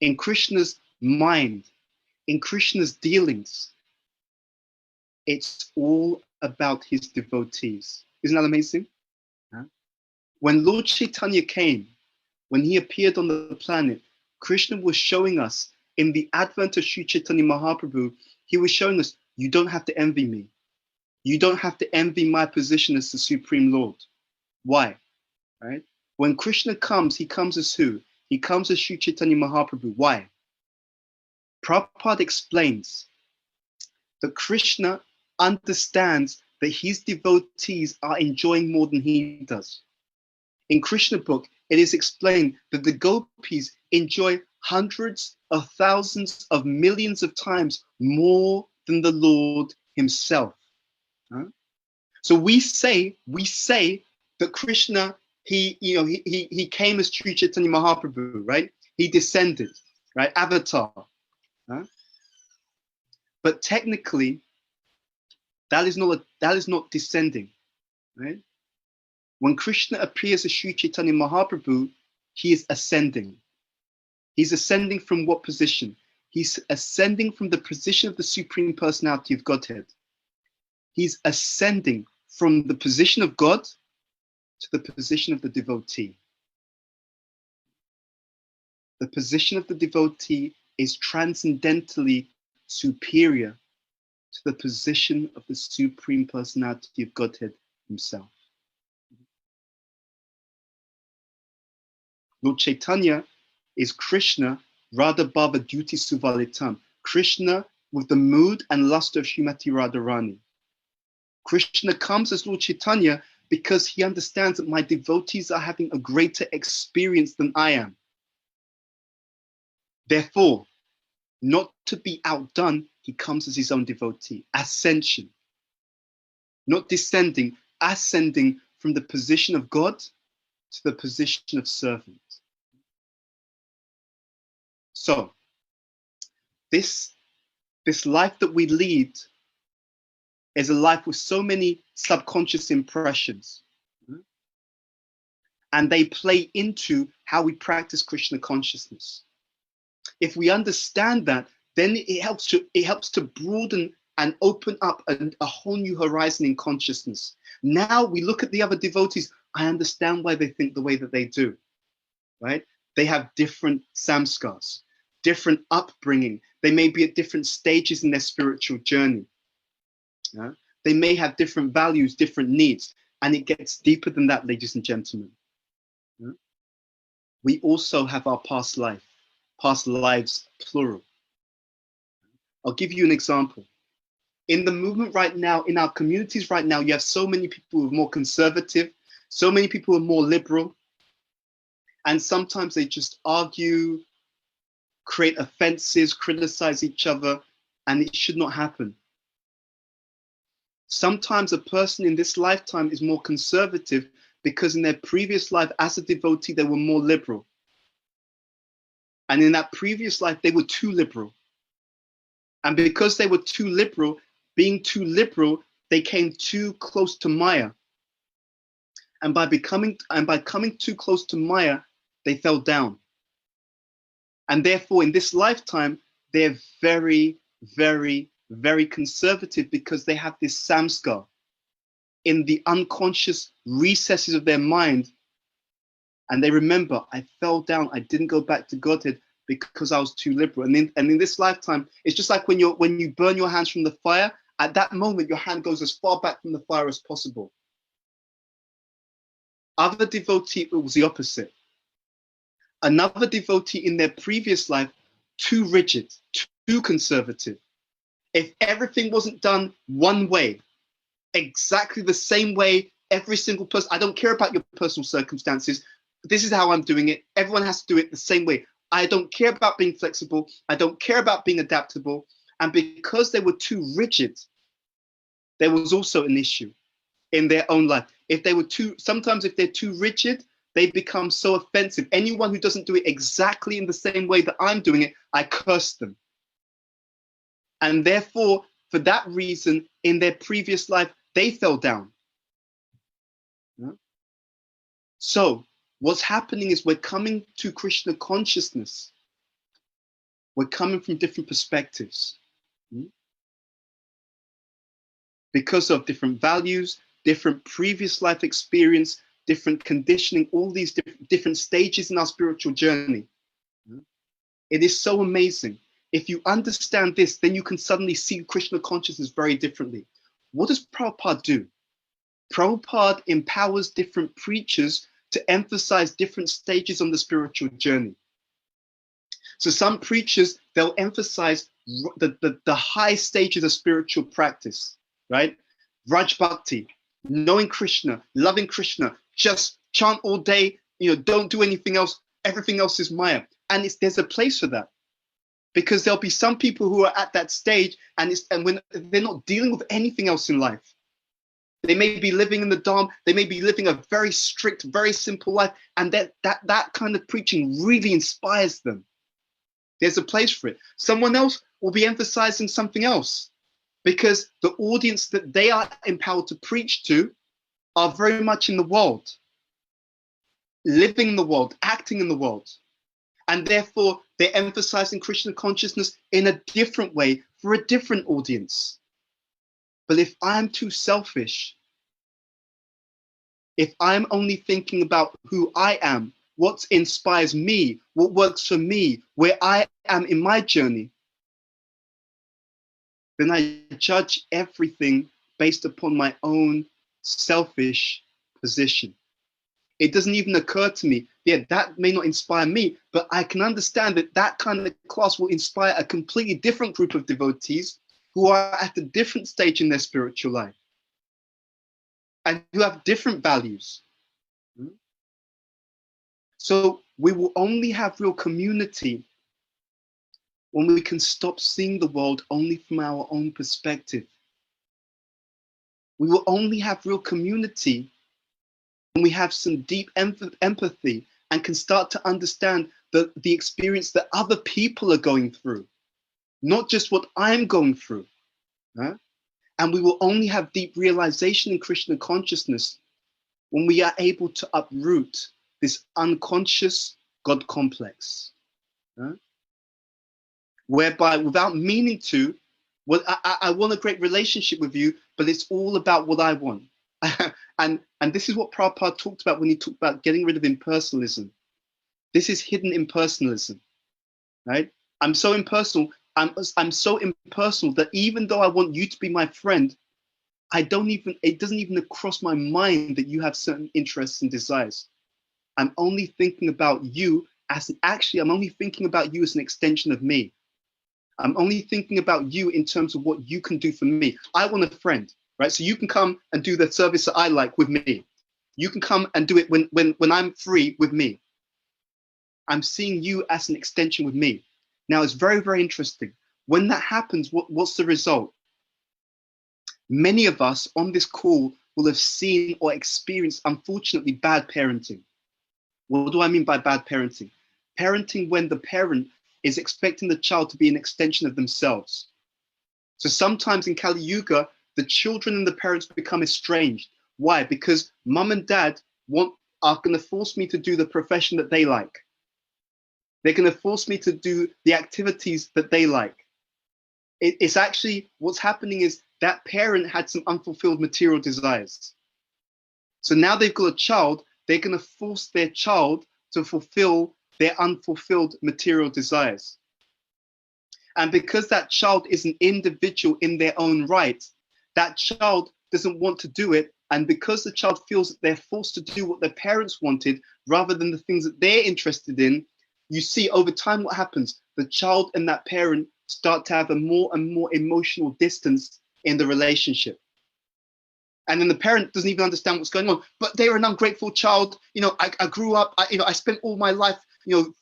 in Krishna's mind, in Krishna's dealings, it's all about his devotees. Isn't that amazing? When Lord Chaitanya came, when he appeared on the planet, Krishna was showing us in the advent of Sri Chaitanya Mahaprabhu, he was showing us, you don't have to envy me. You don't have to envy my position as the Supreme Lord. Why? Right? When Krishna comes, he comes as who? He comes as Sri Chaitanya Mahaprabhu. Why? Prabhupada explains that Krishna understands that his devotees are enjoying more than he does. In Krishna book, it is explained that the gopis enjoy hundreds of thousands of millions of times more than the Lord himself. So we say that Krishna, he came as Sri Chaitanya Mahaprabhu, right? He descended, right? Avatar. But technically, that is not descending, right? When Krishna appears as Sri Chaitanya Mahaprabhu, he is ascending. He's ascending from what position? He's ascending from the position of the Supreme Personality of Godhead. He's ascending from the position of God to the position of the devotee. The position of the devotee is transcendentally superior to the position of the Supreme Personality of Godhead himself. Lord Chaitanya is Krishna, Radha Bhava Duti Suvalitam. Krishna with the mood and luster of Srimati Radharani. Krishna comes as Lord Chaitanya because he understands that my devotees are having a greater experience than I am. Therefore, not to be outdone, he comes as his own devotee. Ascension. Not descending, ascending from the position of God to the position of servant. So, this life that we lead is a life with so many subconscious impressions. And they play into how we practice Krishna consciousness. If we understand that, then it helps to broaden and open up a whole new horizon in consciousness. Now we look at the other devotees, I understand why they think the way that they do, right? They have different samskars, different upbringing. They may be at different stages in their spiritual journey. Yeah? They may have different values, different needs, and it gets deeper than that, ladies and gentlemen. Yeah? We also have our past lives, plural. I'll give you an example. In the movement right now, in our communities right now, you have so many people who are more conservative, so many people who are more liberal, and sometimes they just argue, create offenses, criticize each other, and it should not happen. Sometimes a person in this lifetime is more conservative because in their previous life as a devotee, they were more liberal. And in that previous life, they were too liberal. And because they were too liberal, being too liberal, they came too close to Maya. And by coming too close to Maya, they fell down. And therefore, in this lifetime, they're very, very, very conservative because they have this samskar in the unconscious recesses of their mind. And they remember, I fell down, I didn't go back to Godhead because I was too liberal. And in this lifetime, it's just like when you burn your hands from the fire, at that moment, your hand goes as far back from the fire as possible. Other devotee, it was the opposite. Another devotee in their previous life, too rigid, too conservative. If everything wasn't done one way, exactly the same way, every single person, I don't care about your personal circumstances. This is how I'm doing it. Everyone has to do it the same way. I don't care about being flexible. I don't care about being adaptable. And because they were too rigid, there was also an issue in their own life. Sometimes if they're too rigid, they become so offensive. Anyone who doesn't do it exactly in the same way that I'm doing it, I curse them. And therefore, for that reason, in their previous life, they fell down. Yeah? So what's happening is we're coming to Krishna consciousness. We're coming from different perspectives. Because of different values, different previous life experience, different conditioning, all these different stages in our spiritual journey. It is so amazing. If you understand this, then you can suddenly see Krishna consciousness very differently. What does Prabhupada do? Prabhupada empowers different preachers to emphasize different stages on the spiritual journey. So some preachers, they'll emphasize the high stages of spiritual practice, right? Raj Bhakti, knowing Krishna, loving Krishna, just chant all day, don't do anything else. Everything else is Maya. And there's a place for that. Because there'll be some people who are at that stage and when they're not dealing with anything else in life. They may be living in the Dharma, they may be living a very strict, very simple life, and that kind of preaching really inspires them. There's a place for it. Someone else will be emphasizing something else because the audience that they are empowered to preach to are very much in the world, living in the world, acting in the world. And therefore, they're emphasizing Krishna consciousness in a different way for a different audience. But if I'm too selfish, if I'm only thinking about who I am, what inspires me, what works for me, where I am in my journey, then I judge everything based upon my own selfish position. It doesn't even occur to me, that may not inspire me, but I can understand that kind of class will inspire a completely different group of devotees who are at a different stage in their spiritual life and who have different values. So we will only have real community when we can stop seeing the world only from our own perspective. We will only have real community when we have some deep empathy and can start to understand the experience that other people are going through, not just what I'm going through. Huh? And we will only have deep realization in Krishna consciousness when we are able to uproot this unconscious God complex. Huh? Whereby, without meaning to, well, I want a great relationship with you, but it's all about what I want. and this is what Prabhupada talked about when he talked about getting rid of impersonalism. This is hidden impersonalism, right? I'm so impersonal. I'm so impersonal that even though I want you to be my friend, it doesn't even cross my mind that you have certain interests and desires. I'm only thinking about you I'm only thinking about you as an extension of me. I'm only thinking about you in terms of what you can do for me. I want a friend, right? So you can come and do the service that I like with me. You can come and do it when I'm free with me. I'm seeing you as an extension with me. Now, it's very, very interesting. When that happens, what's the result? Many of us on this call will have seen or experienced, unfortunately, bad parenting. What do I mean by bad parenting? Parenting when the parent is expecting the child to be an extension of themselves. So sometimes in Kali Yuga, the children and the parents become estranged. Why? Because mum and dad are going to force me to do the profession that they like. They're going to force me to do the activities that they like. It's actually, what's happening is that parent had some unfulfilled material desires. So now they've got a child, they're going to force their child to fulfill their unfulfilled material desires. And because that child is an individual in their own right, that child doesn't want to do it. And because the child feels that they're forced to do what their parents wanted rather than the things that they're interested in, you see over time what happens. The child and that parent start to have a more and more emotional distance in the relationship. And then the parent doesn't even understand what's going on. But they're an ungrateful child. You know, I grew up, I spent all my life,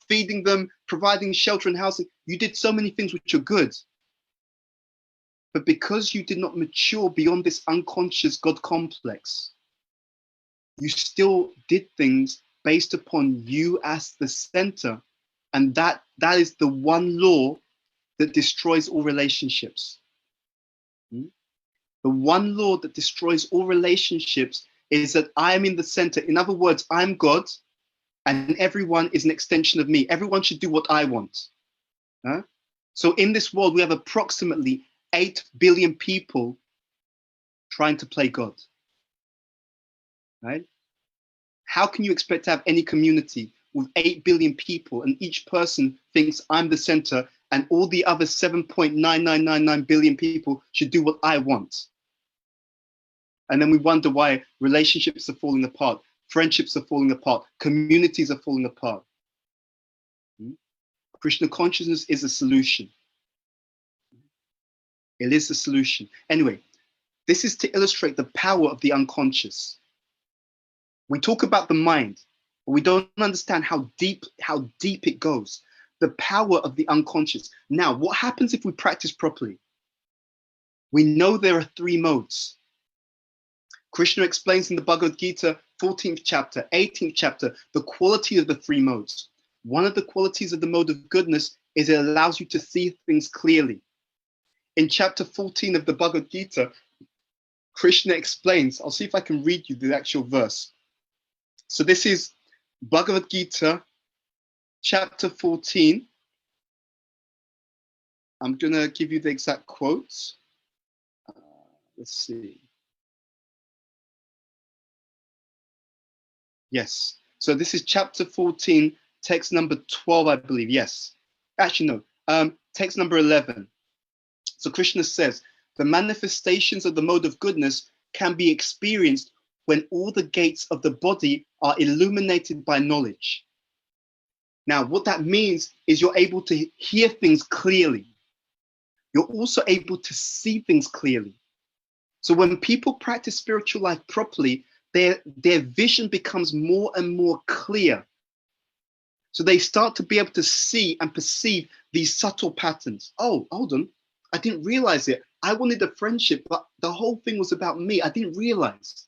feeding them, providing shelter and housing. You did so many things which are good. But because you did not mature beyond this unconscious God complex, you still did things based upon you as the center. And that is the one law that destroys all relationships. The one law that destroys all relationships is that I am in the center. In other words, I'm God and everyone is an extension of me. Everyone should do what I want. Huh? So in this world, we have approximately 8 billion people trying to play God. Right? How can you expect to have any community with 8 billion people and each person thinks I'm the center and all the other 7.9999 billion people should do what I want? And then we wonder why relationships are falling apart, friendships are falling apart, communities are falling apart. Krishna consciousness is a solution. It is a solution. Anyway, this is to illustrate the power of the unconscious. We talk about the mind, but we don't understand how deep it goes. The power of the unconscious. Now, what happens if we practice properly? We know there are 3 modes. Krishna explains in the Bhagavad Gita, 14th chapter, 18th chapter, the quality of the 3 modes. One of the qualities of the mode of goodness is it allows you to see things clearly. In chapter 14 of the Bhagavad Gita, Krishna explains, I'll see if I can read you the actual verse. So this is Bhagavad Gita, chapter 14. I'm going to give you the exact quotes. Let's see. Yes. So this is chapter 14, text number 12, I believe. Yes. Actually, no. Text number 11. So Krishna says, the manifestations of the mode of goodness can be experienced when all the gates of the body are illuminated by knowledge. Now, what that means is you're able to hear things clearly. You're also able to see things clearly. So when people practice spiritual life properly, their vision becomes more and more clear. So they start to be able to see and perceive these subtle patterns. Oh, hold on. I didn't realize it. I wanted a friendship, but the whole thing was about me. I didn't realize.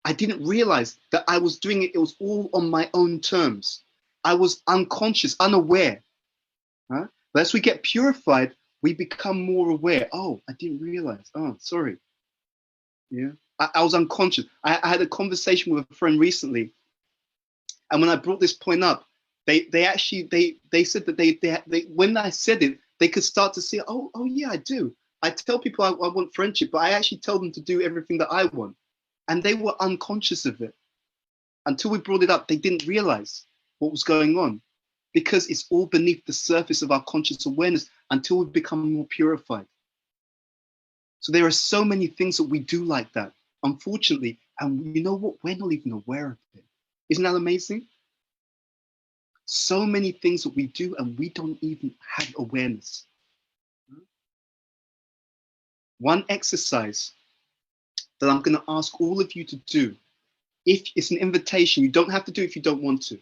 I didn't realize that I was doing it. It was all on my own terms. I was unconscious, unaware. Huh? But as we get purified, we become more aware. Oh, I didn't realize. Oh, sorry. Yeah. I was unconscious. I had a conversation with a friend recently. And when I brought this point up, they actually said that they when I said it, they could start to see, oh yeah, I do. I tell people I want friendship, but I actually tell them to do everything that I want. And they were unconscious of it. Until we brought it up, they didn't realize what was going on, because it's all beneath the surface of our conscious awareness until we become more purified. So there are so many things that we do like that, unfortunately, and you know what? We're not even aware of it. Isn't that amazing? So many things that we do and we don't even have awareness. One exercise that I'm going to ask all of you to do, if it's an invitation, you don't have to do it if you don't want to.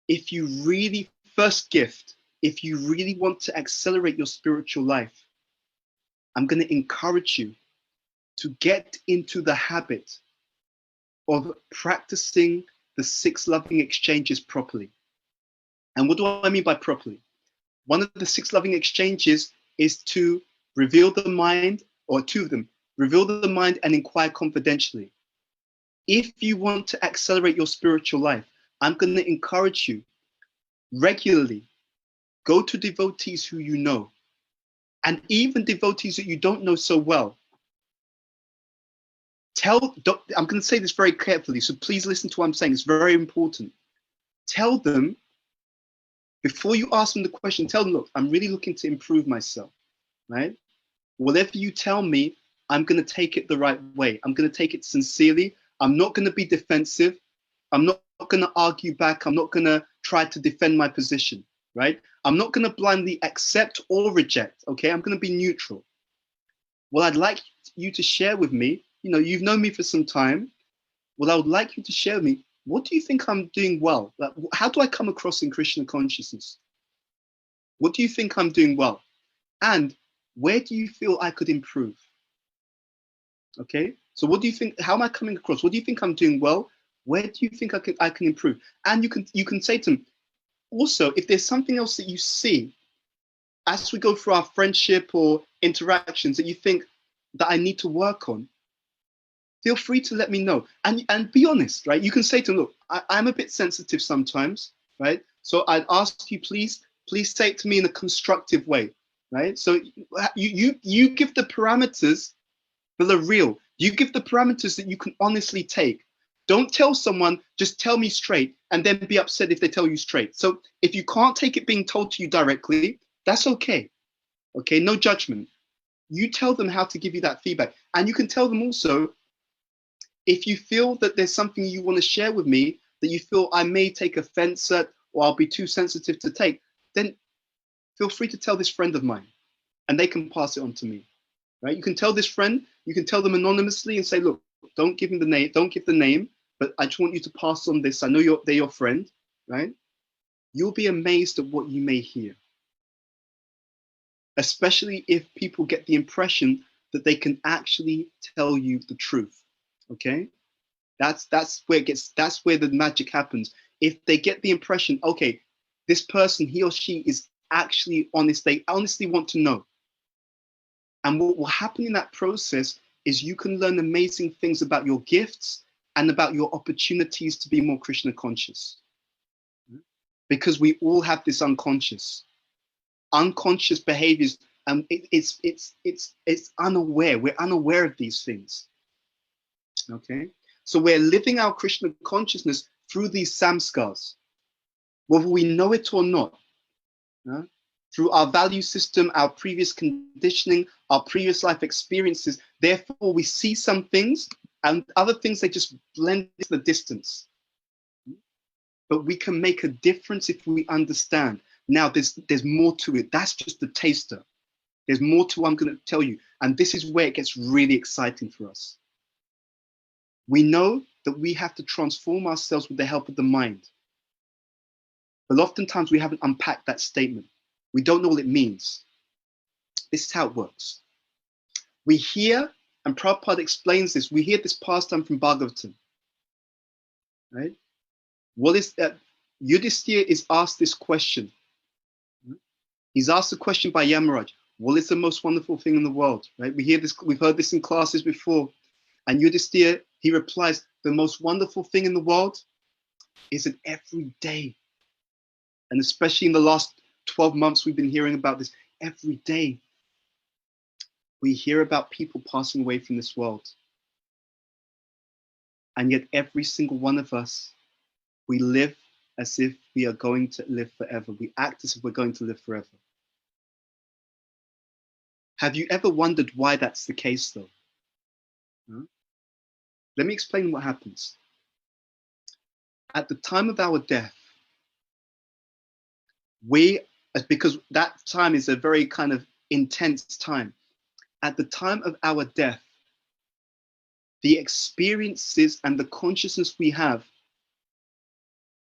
If you really, first gift, if you really want to accelerate your spiritual life, I'm going to encourage you to get into the habit of practicing the 6 loving exchanges properly. And what do I mean by properly? One of the 6 loving exchanges is to reveal the mind, or 2 of them, reveal the mind and inquire confidentially. If you want to accelerate your spiritual life, I'm going to encourage you regularly, go to devotees who you know, and even devotees that you don't know so well. I'm going to say this very carefully, so please listen to what I'm saying. It's very important. Tell them, before you ask them the question, tell them, look, I'm really looking to improve myself, right? Whatever you tell me, I'm going to take it the right way. I'm going to take it sincerely. I'm not going to be defensive. I'm not going to argue back. I'm not going to try to defend my position, right? I'm not going to blindly accept or reject, okay? I'm going to be neutral. What I'd like you to share with me, you've known me for some time. What I would like you to share with me, what do you think I'm doing well? Like, how do I come across in Krishna consciousness? What do you think I'm doing well? And where do you feel I could improve? Okay, so what do you think? How am I coming across? What do you think I'm doing well? Where do you think I can improve? And you can say to them, also, if there's something else that you see as we go through our friendship or interactions that you think that I need to work on, feel free to let me know. And be honest, right? You can say to them, look, I'm a bit sensitive sometimes, right? So I'd ask you, please say it to me in a constructive way, right? So you give the parameters that are real. You give the parameters that you can honestly take. Don't tell someone, just tell me straight, and then be upset if they tell you straight. So if you can't take it being told to you directly, that's okay. Okay, no judgment. You tell them how to give you that feedback. And you can tell them also, if you feel that there's something you want to share with me that you feel I may take offense at, or I'll be too sensitive to take, then feel free to tell this friend of mine, and they can pass it on to me. Right? You can tell this friend, you can tell them anonymously and say, look, don't give him the name, don't give the name, but I just want you to pass on this. I know they're your friend, right? You'll be amazed at what you may hear. Especially if people get the impression that they can actually tell you the truth. Okay? That's where the magic happens. If they get the impression, okay, this person, he or she is actually honest, they honestly want to know. And what will happen in that process is you can learn amazing things about your gifts and about your opportunities to be more Krishna conscious. Because we all have this unconscious behaviors, and it's unaware. We're unaware of these things. Okay, so we're living our Krishna consciousness through these samskars, whether we know it or not. Through our value system, our previous conditioning, our previous life experiences. Therefore, we see some things, and other things, they just blend into the distance. But we can make a difference if we understand. Now, there's more to it. That's just the taster. There's more to what I'm going to tell you. And this is where it gets really exciting for us. We know that we have to transform ourselves with the help of the mind. but oftentimes we haven't unpacked that statement. We don't know what it means. This is how it works. We hear, and Prabhupada explains this, we hear this pastime from Bhagavatam, right? What is that? Yudhisthira is asked this question. He's asked the question by Yamaraj, what is the most wonderful thing in the world, right? We hear this, we've heard this in classes before. And Yudhisthira, he replies, the most wonderful thing in the world is that every day, and especially in the last 12 months, we've been hearing about this. Every day, we hear about people passing away from this world. And yet every single one of us, we live as if we are going to live forever. We act as if we're going to live forever. Have you ever wondered why that's the case, though? Let me explain what happens. At the time of our death, because that time is a very kind of intense time. At the time of our death, the experiences and the consciousness we have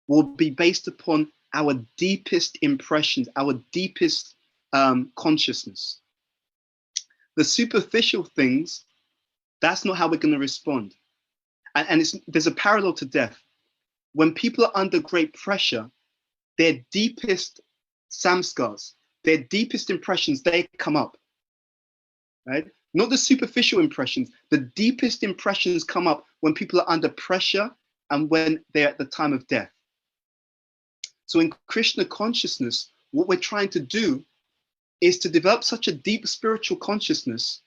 will be based upon our deepest impressions, our deepest consciousness. The superficial things, that's not how we're going to respond. And there's a parallel to death. When people are under great pressure, their deepest samskars, their deepest impressions, they come up, right? Not the superficial impressions. The deepest impressions come up when people are under pressure and when they're at the time of death. So in Krishna consciousness, what we're trying to do is to develop such a deep spiritual consciousness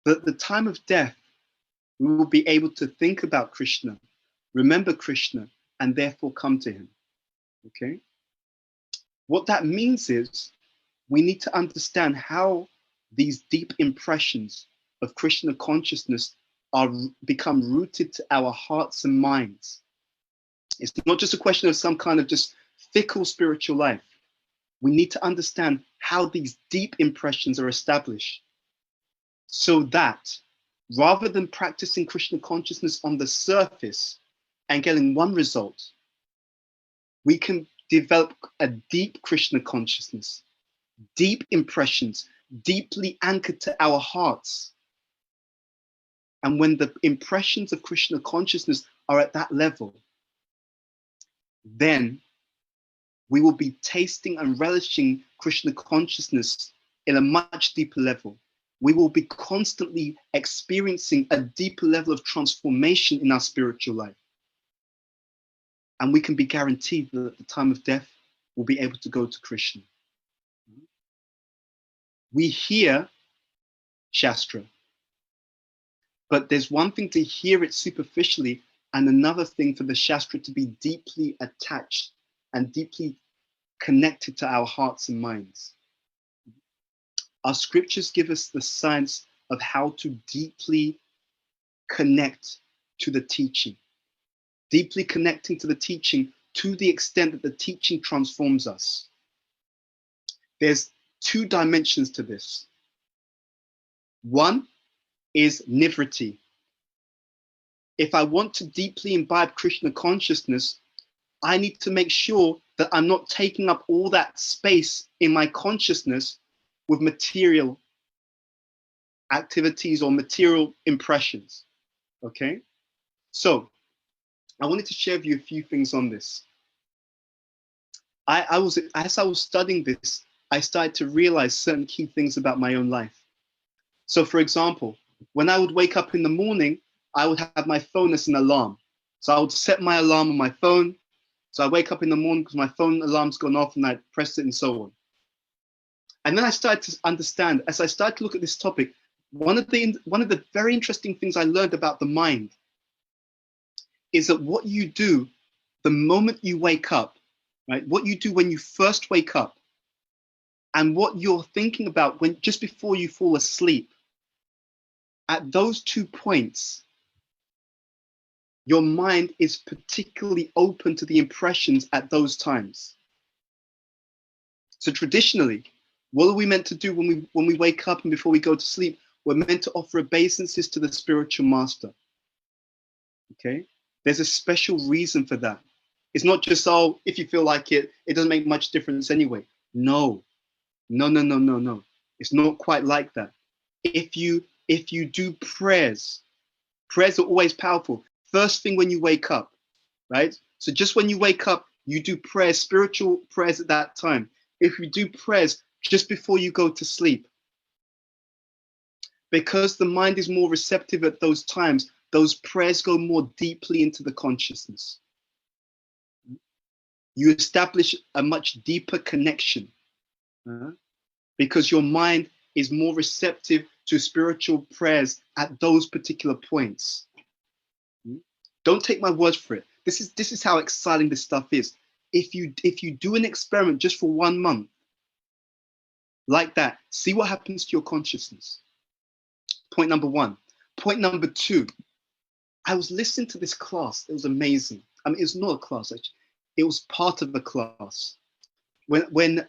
that at the time of death, we will be able to think about Krishna, remember Krishna, and therefore come to him. Okay? What that means is we need to understand how these deep impressions of Krishna consciousness become rooted to our hearts and minds. It's not just a question of some kind of just fickle spiritual life. We need to understand how these deep impressions are established so that rather than practicing Krishna consciousness on the surface and getting one result, we can develop a deep Krishna consciousness, deep impressions, deeply anchored to our hearts. And when the impressions of Krishna consciousness are at that level, then we will be tasting and relishing Krishna consciousness in a much deeper level. We will be constantly experiencing a deeper level of transformation in our spiritual life. And we can be guaranteed that at the time of death, we'll be able to go to Krishna. We hear Shastra, but there's one thing to hear it superficially and another thing for the Shastra to be deeply attached and deeply connected to our hearts and minds. Our scriptures give us the science of how to deeply connect to the teaching, deeply connecting to the teaching to the extent that the teaching transforms us. There's two dimensions to this. One is nivriti. If I want to deeply imbibe Krishna consciousness, I need to make sure that I'm not taking up all that space in my consciousness with material activities or material impressions. Okay? So I wanted to share with you a few things on this. As I was studying this, I started to realize certain key things about my own life. So for example, when I would wake up in the morning, I would have my phone as an alarm. So I would set my alarm on my phone. So I wake up in the morning because my phone alarm's gone off and I press it and so on. And then I started to understand, as I started to look at this topic, one of the very interesting things I learned about the mind is that what you do the moment you wake up, right? What you do when you first wake up and what you're thinking about when just before you fall asleep, at those 2 points, your mind is particularly open to the impressions at those times. So traditionally, what are we meant to do when we wake up and before we go to sleep? We're meant to offer obeisances to the spiritual master. Okay? There's a special reason for that. It's not just, oh, if you feel like it, it doesn't make much difference anyway. No, no, no, no, no, no. It's not quite like that. If you do prayers are always powerful. First thing when you wake up, right? So just when you wake up, you do prayers, spiritual prayers at that time. If you do prayers just before you go to sleep, because the mind is more receptive at those times, those prayers go more deeply into the consciousness. You establish a much deeper connection because your mind is more receptive to spiritual prayers at those particular points. Don't take my word for it. This is how exciting this stuff is. If you do an experiment just for 1 month like that, see what happens to your consciousness. Point number 1. Point number 2, I was listening to this class. It was amazing. I mean, it was not a class, actually. It was part of a class. When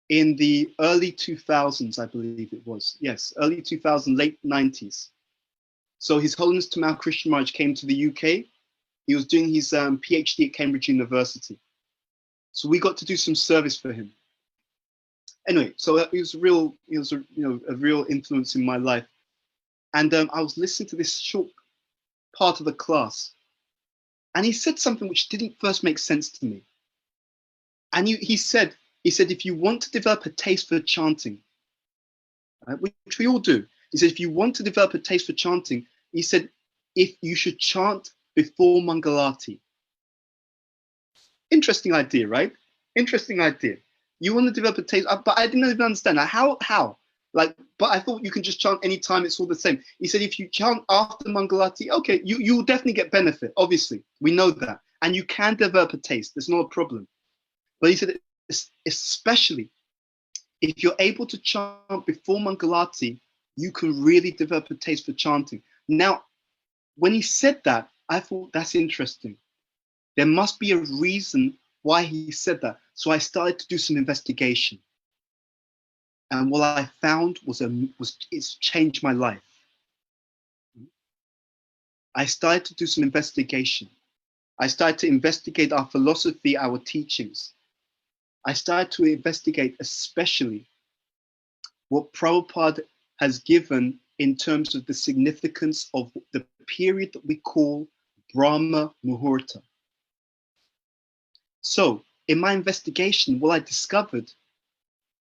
in the early 2000s, I believe it was. Yes, early 2000s, late 90s. So His Holiness Tamal Christian Maharaj came to the UK. He was doing his PhD at Cambridge University. So we got to do some service for him. Anyway, so it was a real influence in my life. And I was listening to this short part of the class, and he said something which didn't first make sense to me. And he said, if you want to develop a taste for chanting, right, which we all do, he said, if you want to develop a taste for chanting, he said, if you should chant before Mangalati. Interesting idea, right? Interesting idea. You want to develop a taste, but I didn't even understand how. Like, but I thought you can just chant anytime, it's all the same. He said, if you chant after Mangalati, okay, you will definitely get benefit, obviously. We know that. And you can develop a taste, there's not a problem. But he said, especially if you're able to chant before Mangalati, you can really develop a taste for chanting. Now, when he said that, I thought that's interesting. There must be a reason why he said that. So I started to do some investigation. And what I found it's changed my life. I started to do some investigation. I started to investigate our philosophy, our teachings. I started to investigate especially what Prabhupada has given in terms of the significance of the period that we call Brahma Muhurta. So in my investigation, what I discovered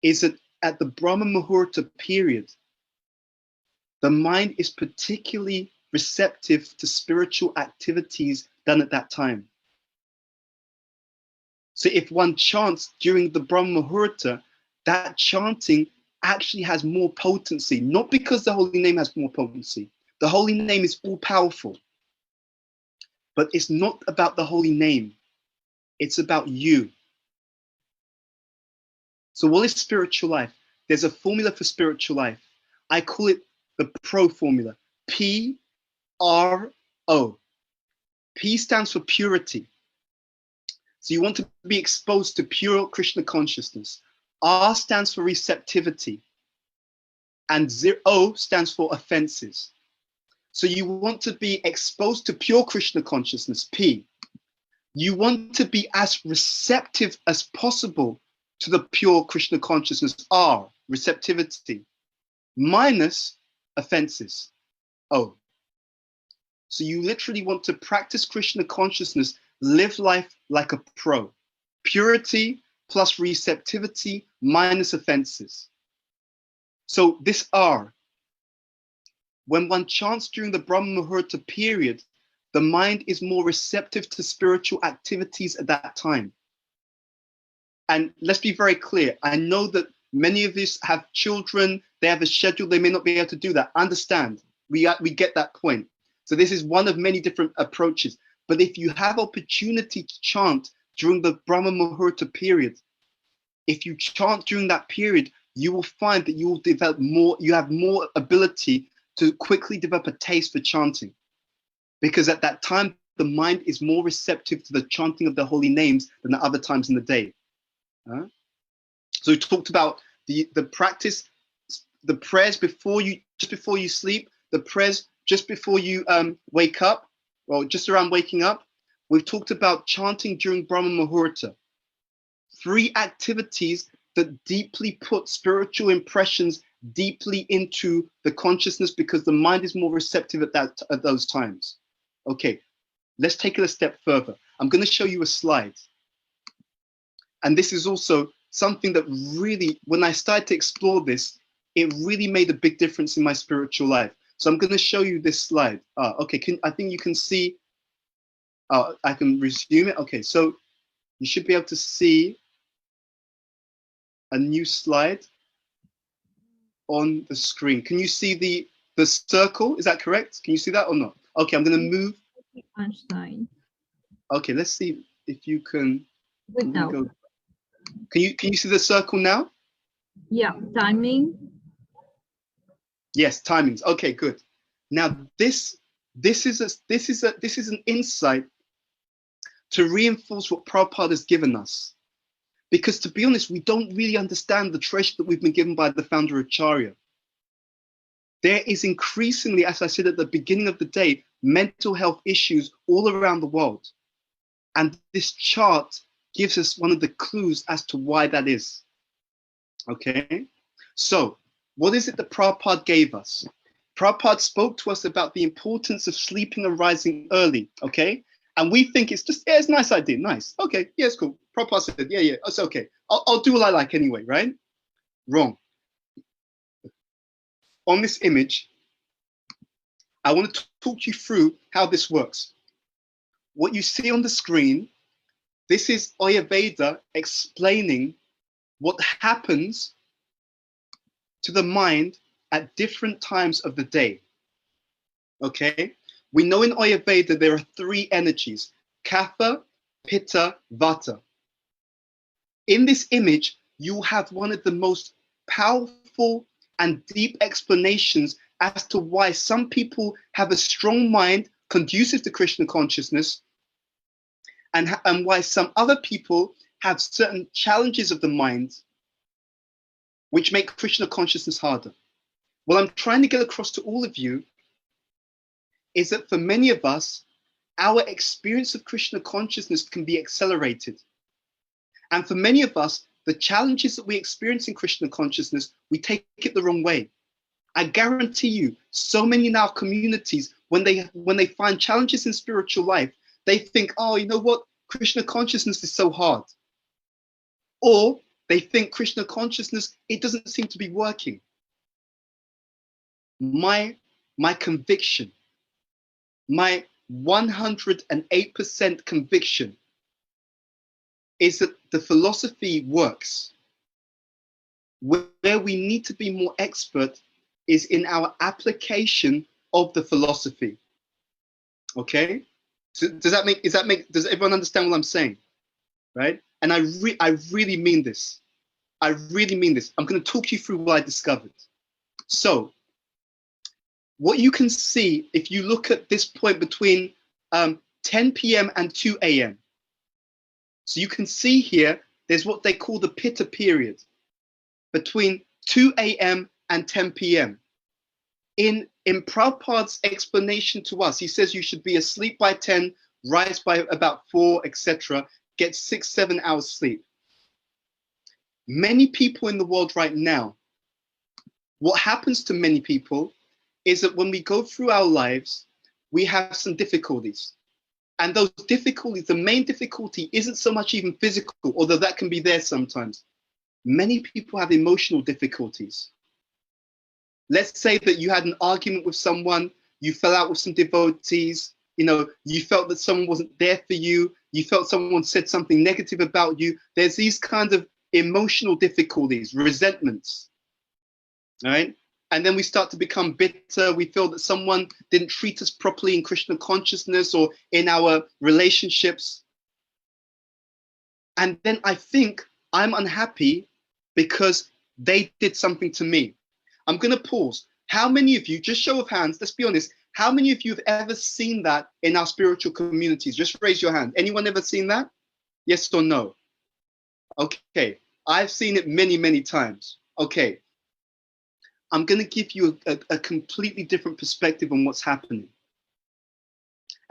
is that at the Brahma Muhurta period, the mind is particularly receptive to spiritual activities done at that time. So if one chants during the Brahma Muhurta, that chanting actually has more potency, not because the holy name has more potency. The holy name is all powerful, but it's not about the holy name. It's about you. So what is spiritual life? There's a formula for spiritual life. I call it the PRO formula, P-R-O. P stands for purity. So you want to be exposed to pure Krishna consciousness. R stands for receptivity. And O stands for offenses. So you want to be exposed to pure Krishna consciousness, P. You want to be as receptive as possible to the pure Krishna consciousness, R, receptivity, minus offenses, O. So you literally want to practice Krishna consciousness, live life like a pro. Purity plus receptivity minus offenses. So this R, when one chants during the Brahma Muhurta period, the mind is more receptive to spiritual activities at that time. And let's be very clear. I know that many of us have children, they have a schedule, they may not be able to do that. Understand, we get that point. So this is one of many different approaches. But if you have opportunity to chant during the Brahma Muhurta period, if you chant during that period, you will find that you will develop more, you have more ability to quickly develop a taste for chanting. Because at that time, the mind is more receptive to the chanting of the holy names than at other times in the day. So we talked about the practice, the prayers just before you sleep, the prayers just before you wake up, or just around waking up, We've talked about chanting during Brahma Muhurta. 3 activities that deeply put spiritual impressions deeply into the consciousness because the mind is more receptive at those times. Okay, let's take it a step further. I'm going to show you a slide. And this is also something that really, when I started to explore this, it really made a big difference in my spiritual life. So I'm going to show you this slide. Okay, I think you can see, I can resume it. Okay, so you should be able to see a new slide on the screen. Can you see the circle? Is that correct? Can you see that or not? Okay, I'm going to move. Einstein. Okay, let's see if you can. Good now. Can you see the circle now? Yeah, timing. Yes, timings. Okay, good. Now this is an insight to reinforce what Prabhupada has given us. Because to be honest, we don't really understand the treasure that we've been given by the founder Acharya. There is increasingly, as I said at the beginning of the day, mental health issues all around the world. And this chart gives us one of the clues as to why that is. Okay? So, what is it that Prabhupada gave us? Prabhupada spoke to us about the importance of sleeping and rising early, okay? And we think it's just, yeah, it's a nice idea, nice. Okay, yeah, it's cool. Prabhupada said, yeah, it's okay. I'll do what I like anyway, right? Wrong. On this image, I want to talk you through how this works. What you see on the screen, this is Ayurveda explaining what happens to the mind at different times of the day. Okay? We know in Ayurveda there are 3 energies, Kapha, Pitta, Vata. In this image, you have one of the most powerful and deep explanations as to why some people have a strong mind conducive to Krishna consciousness and why some other people have certain challenges of the mind which make Krishna consciousness harder. What I'm trying to get across to all of you is that for many of us, our experience of Krishna consciousness can be accelerated. And for many of us, the challenges that we experience in Krishna consciousness, we take it the wrong way. I guarantee you, so many in our communities, when they find challenges in spiritual life, they think, oh, you know what? Krishna consciousness is so hard. Or they think Krishna consciousness, it doesn't seem to be working. My conviction, my 108% conviction is that the philosophy works. Where we need to be more expert is in our application of the philosophy. Okay? So does everyone understand what I'm saying? Right? And I really mean this. I really mean this. I'm going to talk you through what I discovered. So, what you can see if you look at this point between 10 p.m. and 2 a.m. So you can see here, there's what they call the Pitta period between 2 a.m. and 10 p.m. In Prabhupada's explanation to us, he says you should be asleep by 10, rise by about 4, etc., get 6-7 hours sleep. Many people in the world right now, what happens to many people is that when we go through our lives, we have some difficulties. And those difficulties, the main difficulty isn't so much even physical, although that can be there sometimes. Many people have emotional difficulties. Let's say that you had an argument with someone, you fell out with some devotees, you felt that someone wasn't there for you, you felt someone said something negative about you. There's these kinds of emotional difficulties, resentments, right? And then we start to become bitter. We feel that someone didn't treat us properly in Krishna consciousness or in our relationships. And then I think I'm unhappy because they did something to me. I'm going to pause. How many of you, just show of hands, let's be honest, how many of you have ever seen that in our spiritual communities? Just raise your hand. Anyone ever seen that? Yes or no? Okay. I've seen it many, many times. Okay. I'm going to give you a completely different perspective on what's happening.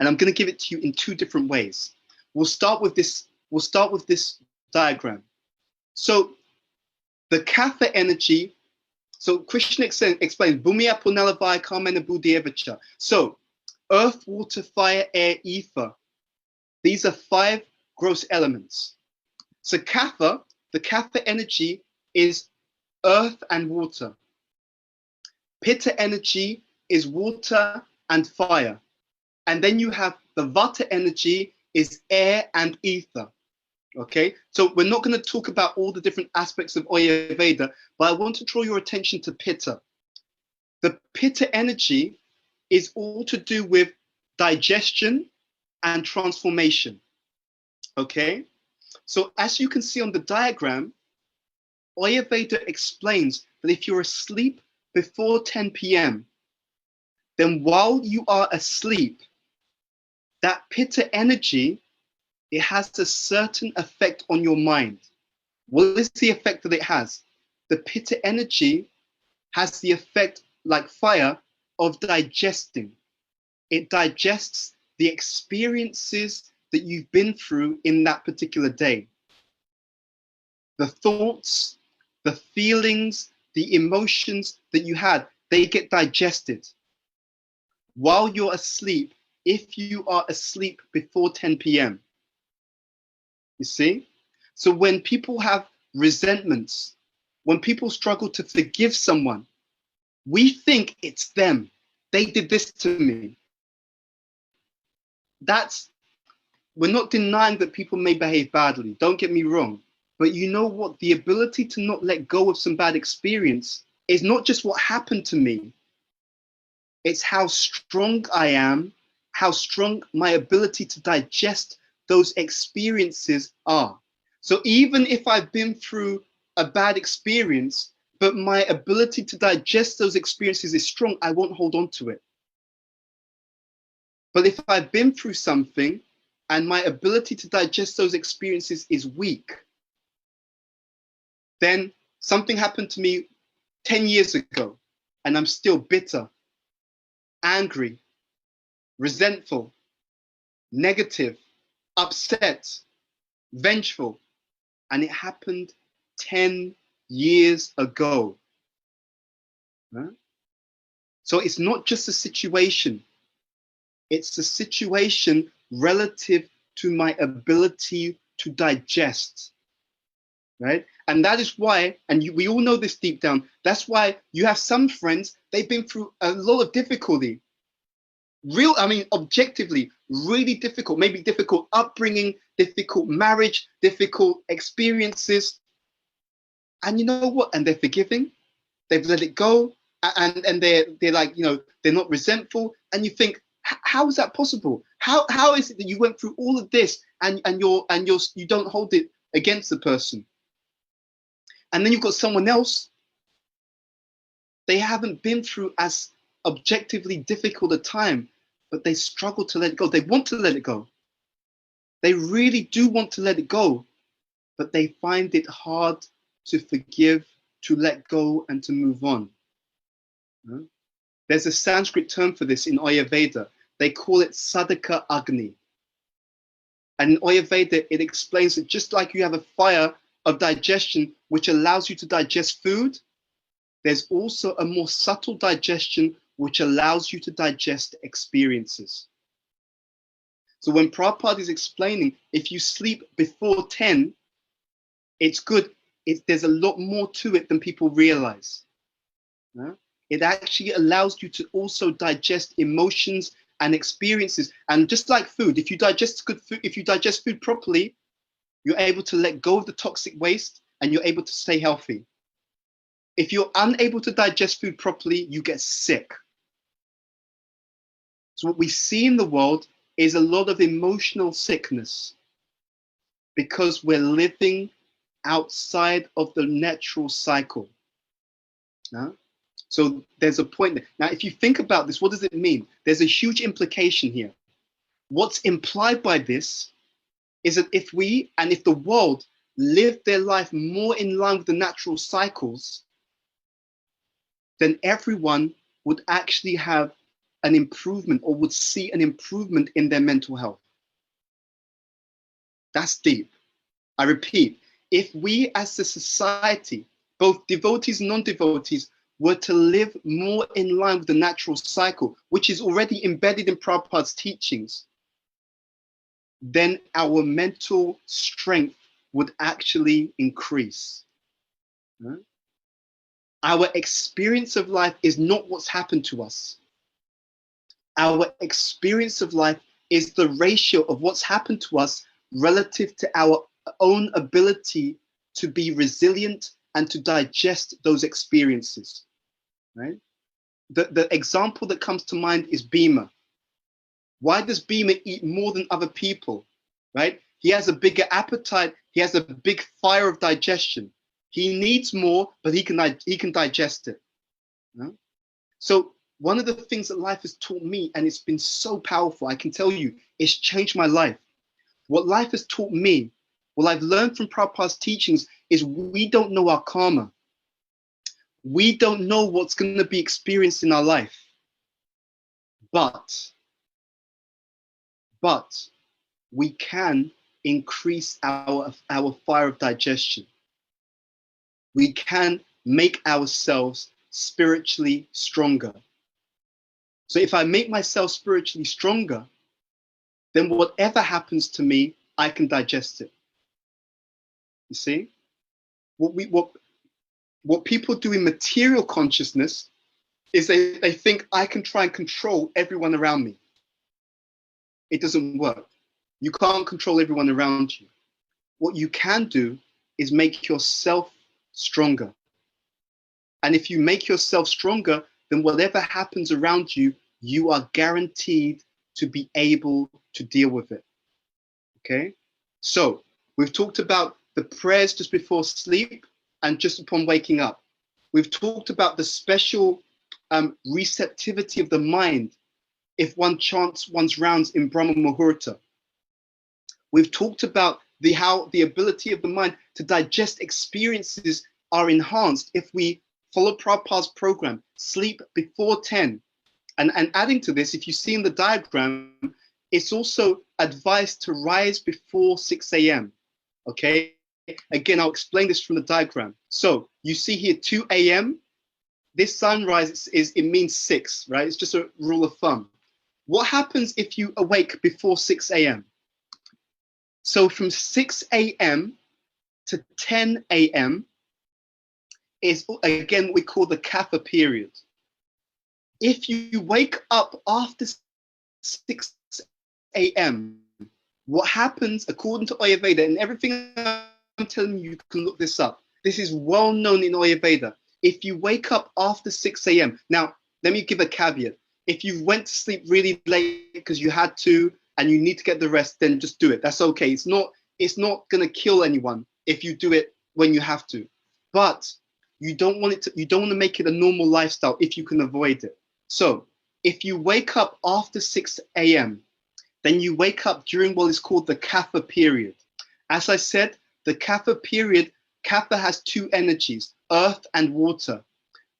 And I'm going to give it to you in two different ways. We'll start with this diagram. So the Kapha energy, so Krishna explains, Bhumya Punalavaya Kamena Buddhyevacha. So earth, water, fire, air, ether. These are 5 gross elements. So Kapha, the Kapha energy is earth and water. Pitta energy is water and fire. And then you have the Vata energy is air and ether. Okay, so we're not going to talk about all the different aspects of Ayurveda, but I want to draw your attention to Pitta. The Pitta energy is all to do with digestion and transformation. Okay, so as you can see on the diagram, Ayurveda explains that if you're asleep before 10 p.m., then while you are asleep, that Pitta energy, it has a certain effect on your mind. What is the effect that it has? The Pitta energy has the effect, like fire, of digesting. It digests the experiences that you've been through in that particular day. The thoughts, the feelings, the emotions that you had, they get digested. While you're asleep, if you are asleep before 10 p.m. You see? So when people have resentments, when people struggle to forgive someone, we think it's them. They did this to me. We're not denying that people may behave badly, don't get me wrong. But you know what? The ability to not let go of some bad experience is not just what happened to me. It's how strong I am, how strong my ability to digest those experiences are. So even if I've been through a bad experience, but my ability to digest those experiences is strong, I won't hold on to it. But if I've been through something and my ability to digest those experiences is weak, then something happened to me 10 years ago and I'm still bitter, angry, resentful, negative, upset, vengeful, and it happened 10 years ago. Right? So it's not just a situation, it's a situation relative to my ability to digest. Right? And that is why, and we all know this deep down, that's why you have some friends, they've been through a lot of difficulty. Objectively, really difficult, maybe difficult upbringing, difficult marriage, difficult experiences. And you know what? And they're forgiving, they've let it go, and they're like, they're not resentful. And you think, how is that possible? How is it that you went through all of this and you don't hold it against the person? And then you've got someone else, they haven't been through as objectively difficult a time, but they struggle to let it go. They want to let it go. They really do want to let it go, but they find it hard to forgive, to let go, and to move on. There's a Sanskrit term for this in Ayurveda. They call it Sadhaka Agni. And in Ayurveda, it explains that just like you have a fire of digestion, which allows you to digest food, there's also a more subtle digestion which allows you to digest experiences. So when Prabhupada is explaining, if you sleep before 10, it's good. There's a lot more to it than people realize. It actually allows you to also digest emotions and experiences. And just like food, if you digest food properly, you're able to let go of the toxic waste and you're able to stay healthy. If you're unable to digest food properly, you get sick. So what we see in the world is a lot of emotional sickness because we're living outside of the natural cycle. So there's a point there. Now, if you think about this, what does it mean? There's a huge implication here. What's implied by this is that if the world lived their life more in line with the natural cycles, then everyone would actually have an improvement or would see an improvement in their mental health. That's deep. I repeat, if we as a society, both devotees and non-devotees, were to live more in line with the natural cycle, which is already embedded in Prabhupada's teachings, then our mental strength would actually increase. Our experience of life is not what's happened to us. Our experience of life is the ratio of what's happened to us relative to our own ability to be resilient and to digest those experiences, right? The example that comes to mind is Bhima. Why does Bhima eat more than other people, right? He has a bigger appetite. He has a big fire of digestion. He needs more, but he can digest it. Right? So one of the things that life has taught me, and it's been so powerful, I can tell you, it's changed my life. What life has taught me, what I've learned from Prabhupada's teachings, is we don't know our karma. We don't know what's going to be experienced in our life. But we can increase our fire of digestion. We can make ourselves spiritually stronger. So if I make myself spiritually stronger, then whatever happens to me, I can digest it. You see? What people do in material consciousness is they think I can try and control everyone around me. It doesn't work. You can't control everyone around you. What you can do is make yourself stronger. And if you make yourself stronger, then whatever happens around you, you are guaranteed to be able to deal with it. Okay? So we've talked about the prayers just before sleep and just upon waking up. We've talked about the special receptivity of the mind if one chants one's rounds in Brahma Muhurta. We've talked about how the ability of the mind to digest experiences are enhanced if we follow Prabhupada's program, sleep before 10. And adding to this, if you see in the diagram, it's also advised to rise before 6 a.m. Okay? Again, I'll explain this from the diagram. So you see here 2 a.m. This sunrise it means 6, right? It's just a rule of thumb. What happens if you awake before 6 a.m.? So from 6 a.m. to 10 a.m. is, again, what we call the kapha period. If you wake up after 6 a.m., what happens, according to Ayurveda, and everything I'm telling you, you can look this up. This is well known in Ayurveda. If you wake up after 6 a.m., now, let me give a caveat. If you went to sleep really late because you had to and you need to get the rest, then just do it. That's okay. It's not going to kill anyone if you do it when you have to. But you don't want to make it a normal lifestyle if you can avoid it. So if you wake up after 6 a.m., then you wake up during what is called the kapha period. As I said, the kapha period, kapha has two energies, earth and water.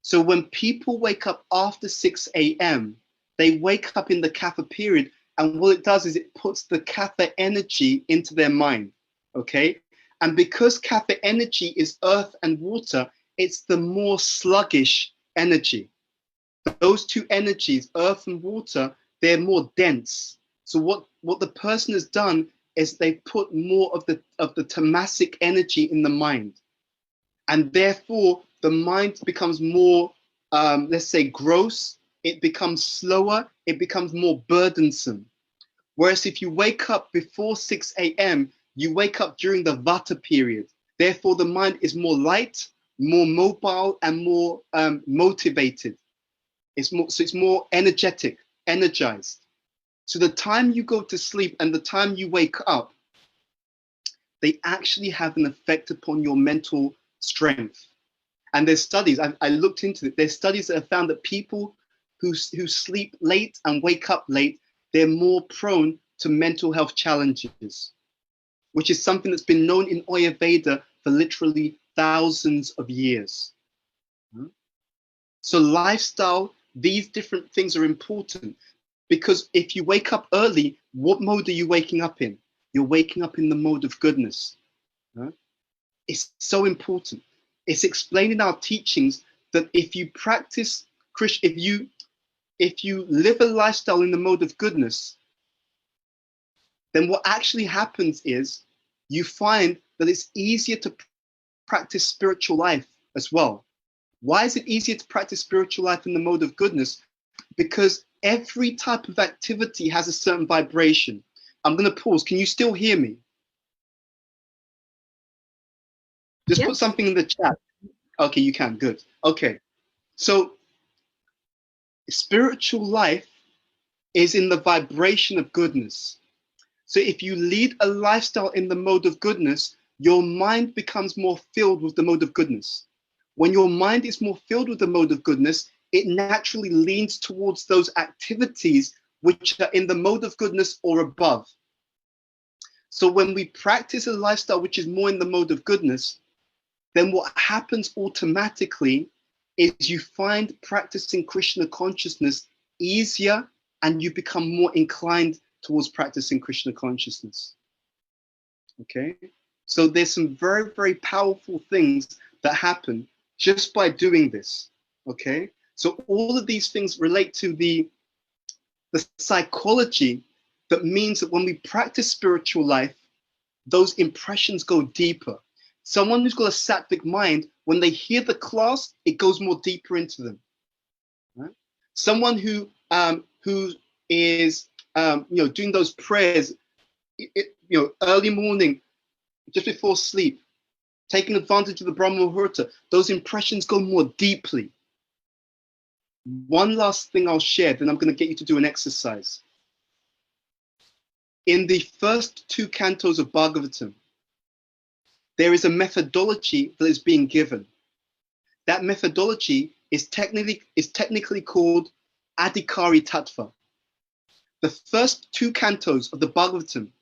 So when people wake up after 6 a.m., they wake up in the kapha period, and what it does is it puts the kapha energy into their mind, okay? And because kapha energy is earth and water, it's the more sluggish energy. Those two energies, earth and water, they're more dense. So what the person has done is they put more of the tamasic energy in the mind. And therefore, the mind becomes more, let's say, gross. It becomes slower. It becomes more burdensome. Whereas if you wake up before 6 a.m., you wake up during the Vata period. Therefore, the mind is more light, more mobile, and more motivated. It's more energetic, energized. So the time you go to sleep and the time you wake up, they actually have an effect upon your mental strength. And there's studies, I looked into it, there's studies that have found that people who sleep late and wake up late, they're more prone to mental health challenges, which is something that's been known in Ayurveda for literally thousands of years. So lifestyle these different things are important, because if you wake up early, what mode are you waking up in? You're waking up in the mode of goodness. Huh? It's so important. It's explained in our teachings that if you practice if you live a lifestyle in the mode of goodness, then what actually happens is you find that it's easier to practice spiritual life as well. Why is it easier to practice spiritual life in the mode of goodness? Because every type of activity has a certain vibration. I'm going to pause. Can you still hear me? Just put something in the chat. Okay, you can. Good. Okay. So spiritual life is in the vibration of goodness. So if you lead a lifestyle in the mode of goodness, your mind becomes more filled with the mode of goodness. When your mind is more filled with the mode of goodness, it naturally leans towards those activities which are in the mode of goodness or above. So when we practice a lifestyle which is more in the mode of goodness, then what happens automatically is you find practicing Krishna consciousness easier, and you become more inclined towards practicing Krishna consciousness. Okay? So there's some very, very powerful things that happen just by doing this. Okay? So all of these things relate to the psychology that means that when we practice spiritual life, those impressions go deeper. Someone who's got a sattvic mind, when they hear the class, it goes more deeper into them. Right? Someone who is doing those prayers, early morning, just before sleep, taking advantage of the Brahma Muhurta, those impressions go more deeply. One last thing I'll share, then I'm going to get you to do an exercise. In the first 2 cantos of Bhagavatam, there is a methodology that is being given. That methodology is technically called Adhikari Tattva. The first 2 cantos of the Bhagavatam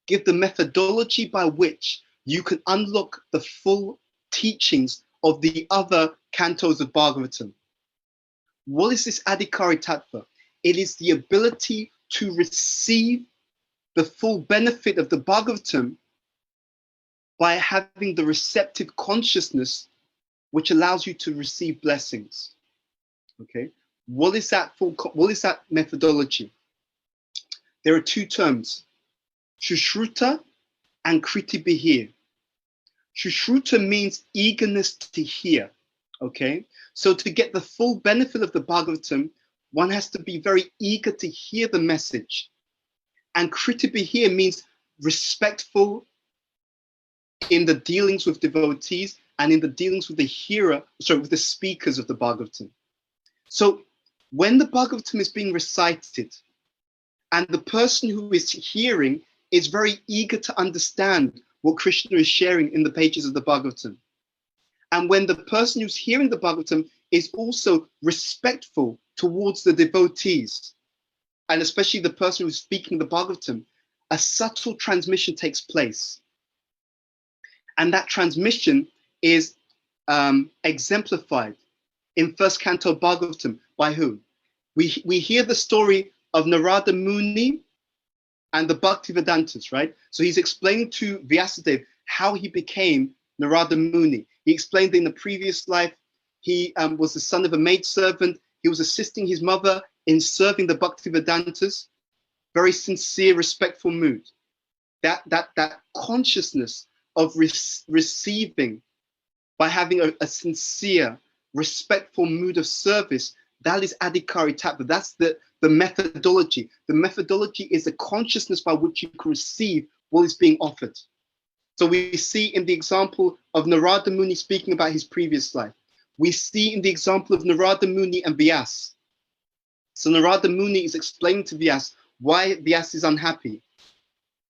give the methodology by which you can unlock the full teachings of the other cantos of Bhagavatam. What is this Adhikari Tattva? It is the ability to receive the full benefit of the Bhagavatam by having the receptive consciousness which allows you to receive blessings. Okay, what is that methodology? There are 2 terms, Shushruta and Kritibihir. Shushruta means eagerness to hear. Okay, so to get the full benefit of the Bhagavatam, one has to be very eager to hear the message. And Kritibihir means respectful in the dealings with devotees and in the dealings with with the speakers of the Bhagavatam. So when the Bhagavatam is being recited and the person who is hearing is very eager to understand what Krishna is sharing in the pages of the Bhagavatam, and when the person who's hearing the Bhagavatam is also respectful towards the devotees, and especially the person who's speaking the Bhagavatam, a subtle transmission takes place. And that transmission is exemplified in first canto Bhagavatam by who? We hear the story of Narada Muni and the Bhaktivedantas, right? So he's explaining to Vyasadeva how he became Narada Muni. He explained that in the previous life, he was the son of a maidservant. He was assisting his mother in serving the Bhaktivedantas. Very sincere, respectful mood. That consciousness of receiving by having a sincere, respectful mood of service, that is Adhikari Tattva. That's the methodology. The methodology is the consciousness by which you can receive what is being offered. So we see in the example of Narada Muni speaking about his previous life. We see in the example of Narada Muni and Vyas. So Narada Muni is explaining to Vyas why Vyas is unhappy.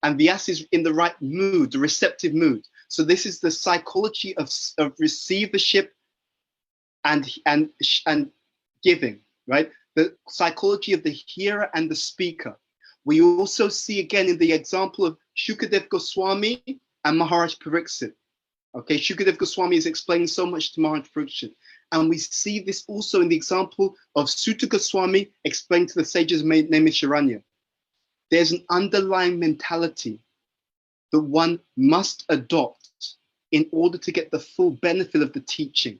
And Vyas is in the right mood, the receptive mood. So this is the psychology of receivership and giving, right? The psychology of the hearer and the speaker. We also see again in the example of Shukadev Goswami and Maharaj Pariksit. Okay, Shukadev Goswami is explaining so much to Maharaj Pariksit. And we see this also in the example of Sutta Goswami explained to the sages named Sharanya. There's an underlying mentality that one must adopt in order to get the full benefit of the teaching.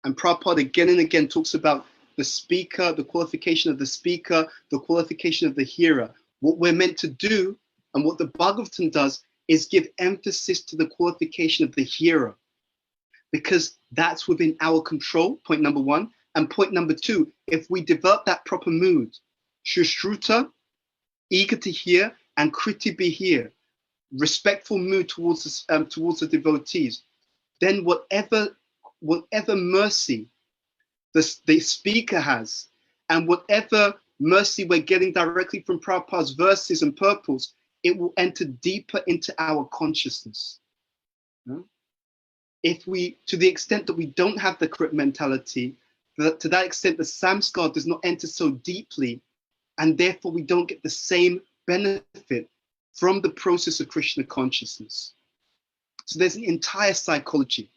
And Prabhupada again and again talks about the speaker, the qualification of the speaker, the qualification of the hearer. What we're meant to do, and what the Bhagavatam does, is give emphasis to the qualification of the hearer, because that's within our control, point number one. And point number two, if we develop that proper mood, Shushruta, eager to hear, and Kriti be here, respectful mood towards the devotees, then whatever mercy the speaker has, and whatever mercy we're getting directly from Prabhupada's verses and purports, it will enter deeper into our consciousness. If we, to the extent that we don't have the correct mentality, to that extent the samskar does not enter so deeply, and therefore we don't get the same benefit from the process of Krishna consciousness. So there's an entire psychology.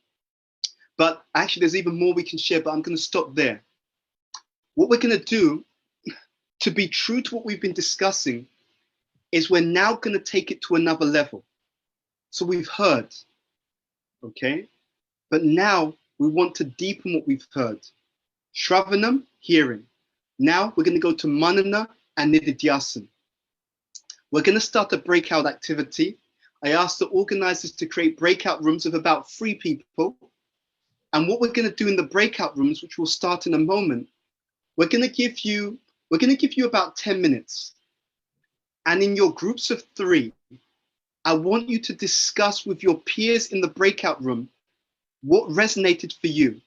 But actually, there's even more we can share, but I'm going to stop there. What we're going to do, to be true to what we've been discussing, is we're now going to take it to another level. So we've heard, okay? But now we want to deepen what we've heard. Shravanam, hearing. Now we're going to go to Manana and Nididhyasana. We're going to start a breakout activity. I asked the organizers to create breakout rooms of about 3 people. And what we're going to do in the breakout rooms, which will start in a moment, we're going to give you about 10 minutes. And in your groups of 3, I want you to discuss with your peers in the breakout room what resonated for you.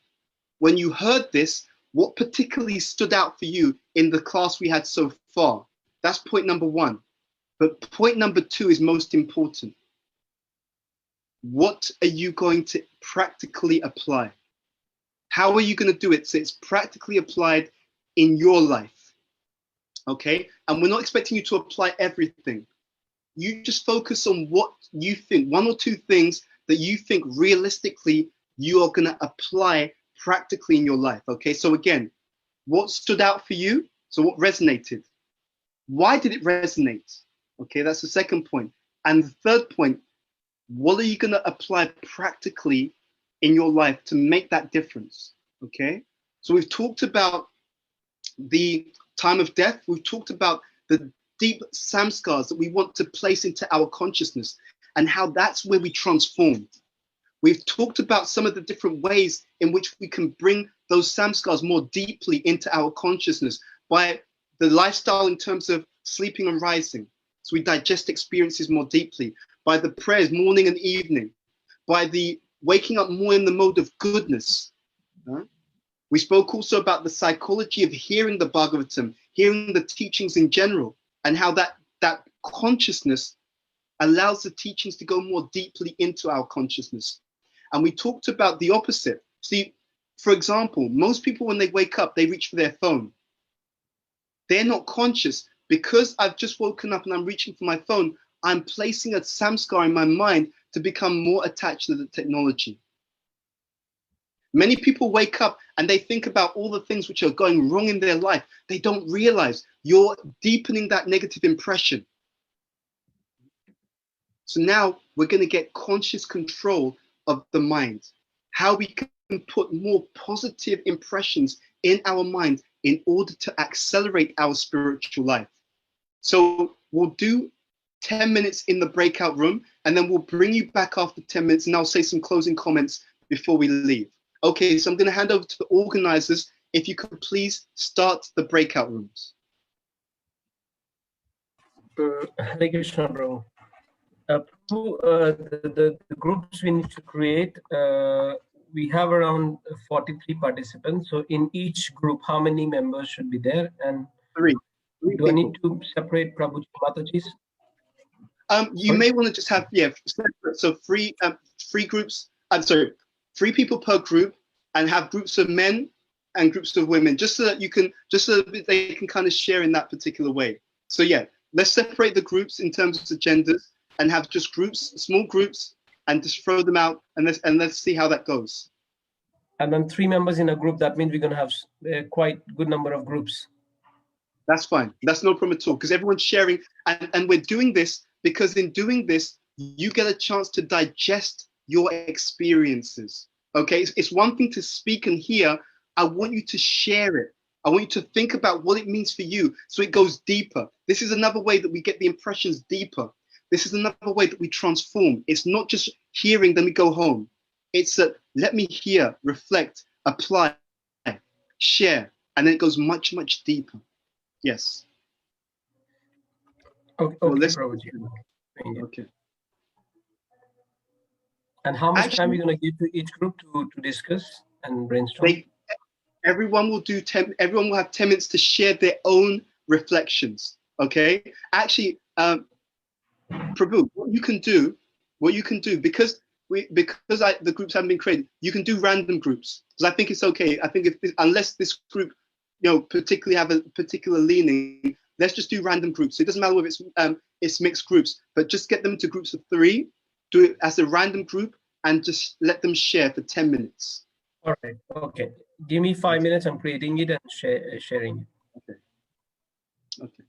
When you heard this, what particularly stood out for you in the class we had so far? That's point number 1. But point number 2 is most important. What are you going to practically apply? How are you going to do it so it's practically applied in your life? Okay? And we're not expecting you to apply everything. You just focus on what you think, 1 or 2 things that you think realistically you are going to apply practically in your life. Okay? So again, what stood out for you? So what resonated? Why did it resonate? Okay, that's the second point. And the third point, what are you going to apply practically in your life to make that difference? Okay, so we've talked about the time of death. We've talked about the deep samskars that we want to place into our consciousness and how that's where we transform. We've talked about some of the different ways in which we can bring those samskars more deeply into our consciousness by the lifestyle in terms of sleeping and rising. So we digest experiences more deeply, by the prayers morning and evening, by the waking up more in the mode of goodness. We spoke also about the psychology of hearing the Bhagavatam, hearing the teachings in general, and how that consciousness allows the teachings to go more deeply into our consciousness. And we talked about the opposite. See, for example, most people when they wake up, they reach for their phone. They're not conscious. Because I've just woken up and I'm reaching for my phone, I'm placing a samskar in my mind to become more attached to the technology. Many people wake up and they think about all the things which are going wrong in their life. They don't realize you're deepening that negative impression. So now we're going to get conscious control of the mind, how we can put more positive impressions in our mind in order to accelerate our spiritual life. So we'll do 10 minutes in the breakout room, and then we'll bring you back after 10 minutes, and I'll say some closing comments before we leave. Okay, so I'm going to hand over to the organizers. If you could please start the breakout rooms. Hare Krishna, Prabhu. The groups we need to create, we have around 43 participants. So in each group, how many members should be there? And 3 do I need to separate Prabhuji Mataji's? You may want to just have, separate. So 3 groups, 3 people per group, and have groups of men and groups of women, just so that they can kind of share in that particular way. So yeah, let's separate the groups in terms of the genders and have just groups, small groups, and just throw them out, and let's see how that goes. And then 3 members in a group, that means we're going to have a quite good number of groups. That's fine. That's no problem at all, because everyone's sharing, and we're doing this because in doing this, you get a chance to digest your experiences. Okay, it's one thing to speak and hear. I want you to share it. I want you to think about what it means for you, so it goes deeper. This is another way that we get the impressions deeper. This is another way that we transform. It's not just hearing, then we go home. It's a let me hear, reflect, apply, share, and then it goes much, much deeper. Yes. Okay, Well, okay, let's, okay. And how much time are we actually, going to give to each group to discuss and brainstorm? Everyone will do 10. Everyone will have 10 minutes to share their own reflections. Okay. Actually, Prabhu, what you can do, because the groups haven't been created, you can do random groups, because I think it's okay. I think unless this group, particularly have a particular leaning, let's just do random groups. So it doesn't matter whether it's mixed groups, but just get them into groups of 3, do it as a random group, and just let them share for 10 minutes. All right. Okay. Give me 5 minutes. I'm creating it and sharing it. Okay. Okay.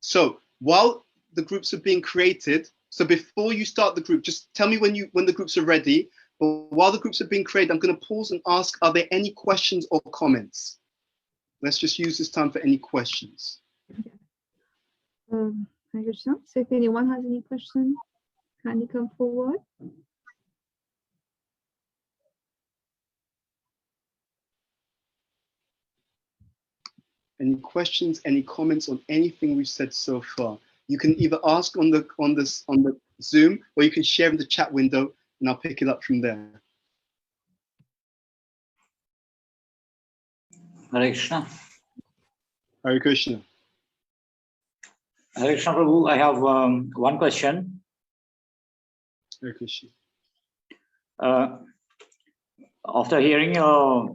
So while the groups are being created, so before you start the group, just tell me when the groups are ready. But while the groups are being created, I'm going to pause and ask, are there any questions or comments? Let's just use this time for any questions. Hare Krishna. So if anyone has any questions, kindly come forward. Any questions, any comments on anything we've said so far? You can either ask on the Zoom, or you can share in the chat window, and I'll pick it up from there. Hare Krishna. Hare Krishna. Hare Krishna Prabhu, I have one question. Hare Krishna. After hearing your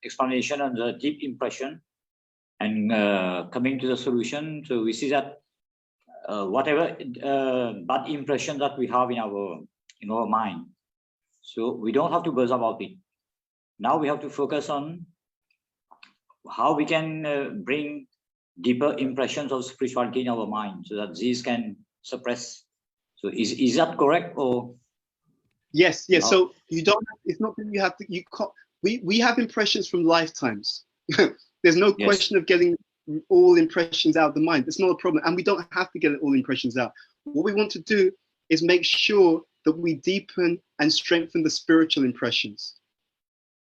explanation and the deep impression and coming to the solution, so we see that whatever bad impression that we have in our mind, so we don't have to buzz about it. Now we have to focus on how we can bring deeper impressions of spirituality in our mind, so that these can suppress. So is that correct, or? Yes, yes. So you don't. It's not that you have to. You can't. We have impressions from lifetimes. There's no question of getting all impressions out of the mind. It's not a problem, and we don't have to get all impressions out. What we want to do is make sure that we deepen and strengthen the spiritual impressions.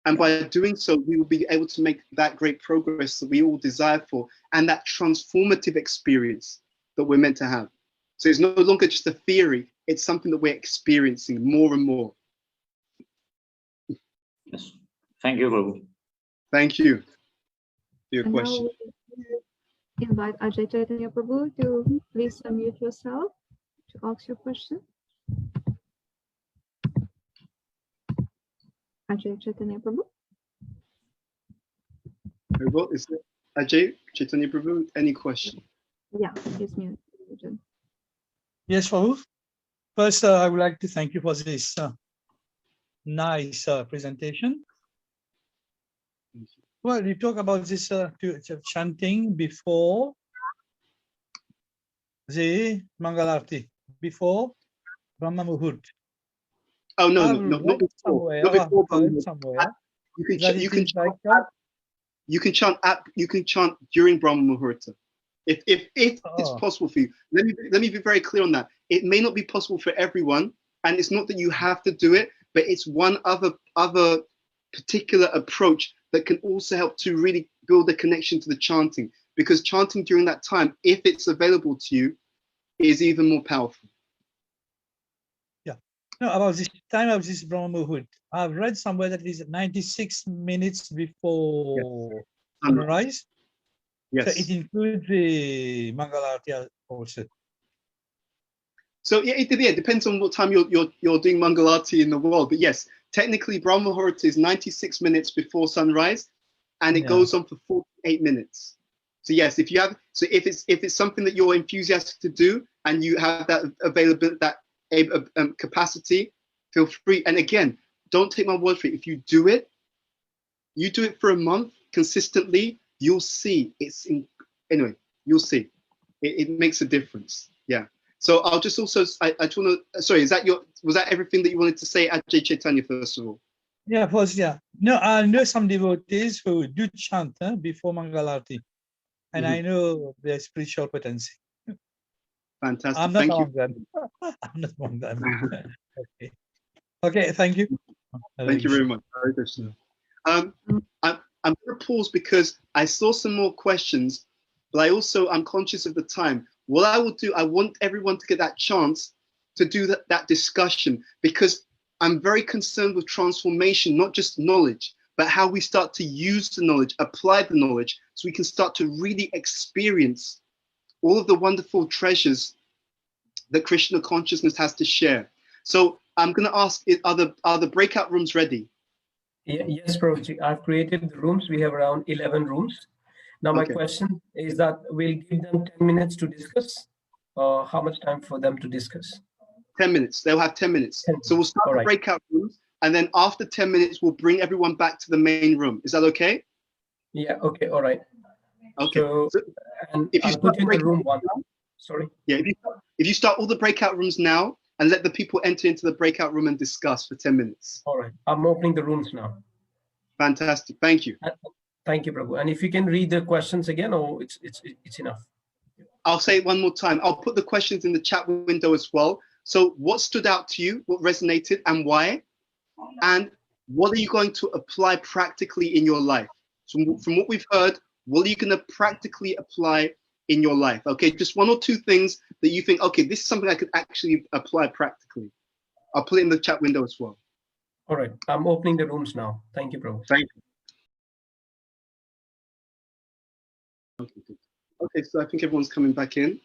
And by doing so, we will be able to make that great progress that we all desire for, and that transformative experience that we're meant to have. So it's no longer just a theory, it's something that we're experiencing more and more. Yes. Thank you, Prabhu. Thank you for your And question. now we invite Ajay Chaitanya Prabhu to please unmute yourself to ask your question. Ajay Chaitanya Prabhu. Very well. Is it Ajay Chaitanya Prabhu? Any question? Yeah, he's muted. Yes, Prabhu. First, I would like to thank you for this nice presentation. Well, you talk about this chanting before the Mangalarti, before Brahma Muhurt. Oh no, not before. Not before Brahma somewhere. You can chant during Brahma Muhurta. If it's possible for you. Let me be very clear on that. It may not be possible for everyone, and it's not that you have to do it, but it's one other particular approach that can also help to really build a connection to the chanting, because chanting during that time, if it's available to you, is even more powerful. Yeah. No, about this time of this Brahma Muhurt, I've read somewhere that it is 96 minutes before sunrise. Yes. So it includes the Mangalarti also. So yeah, it depends on what time you're doing Mangalarti in the world. But yes, technically Brahma Muhurta is 96 minutes before sunrise, and it goes on for 48 minutes. So yes, if it's something that you're enthusiastic to do and you have that availability, that capacity, feel free. And again, don't take my word for it. If you do it, You do it for a month consistently, you'll see anyway, you'll see. It makes a difference. Yeah. So I'll just also, I just want to, sorry, was that everything that you wanted to say, Ajay Chaitanya, first of all? Yeah, of course, yeah. No, I know some devotees who do chant before Mangalarti, and I know their spiritual potency. Fantastic. I'm not Thank among you. them. I'm not among them. Okay. Okay, thank you. Thank you very much. Hare Krishna. I'm going to pause because I saw some more questions, but I'm conscious of the time. What I will do, I want everyone to get that chance to do that discussion, because I'm very concerned with transformation, not just knowledge, but how we start to use the knowledge, apply the knowledge, so we can start to really experience all of the wonderful treasures that Krishna consciousness has to share. So I'm going to ask, are the breakout rooms ready? Yes, Prabhuji. I've created the rooms. We have around 11 rooms. Now, my Okay. question is that we'll give them 10 minutes to discuss. How much time for them to discuss? 10 minutes. They'll have 10 minutes. 10 So we'll start All the right. breakout rooms, and then after 10 minutes, we'll bring everyone back to the main room. Is that okay? Yeah, okay, all right. Okay. So, and if you I'll put you in the breakout room rooms one. now, Sorry. yeah, if you start all the breakout rooms now and let the people enter into the breakout room and discuss for 10 minutes. All right. I'm opening the rooms now. Fantastic. Thank you. Thank you, Prabhu. And if you can read the questions again, or it's enough. I'll say it one more time. I'll put the questions in the chat window as well. So what stood out to you? What resonated and why? And what are you going to apply practically in your life? So from what we've heard, what are you going to practically apply in your life? Okay, just one or two things that you think, okay, this is something I could actually apply practically. I'll put it in the chat window as well. All right. I'm opening the rooms now. Thank you, Prabhu. Thank you. Okay, good. Okay, so I think everyone's coming back in.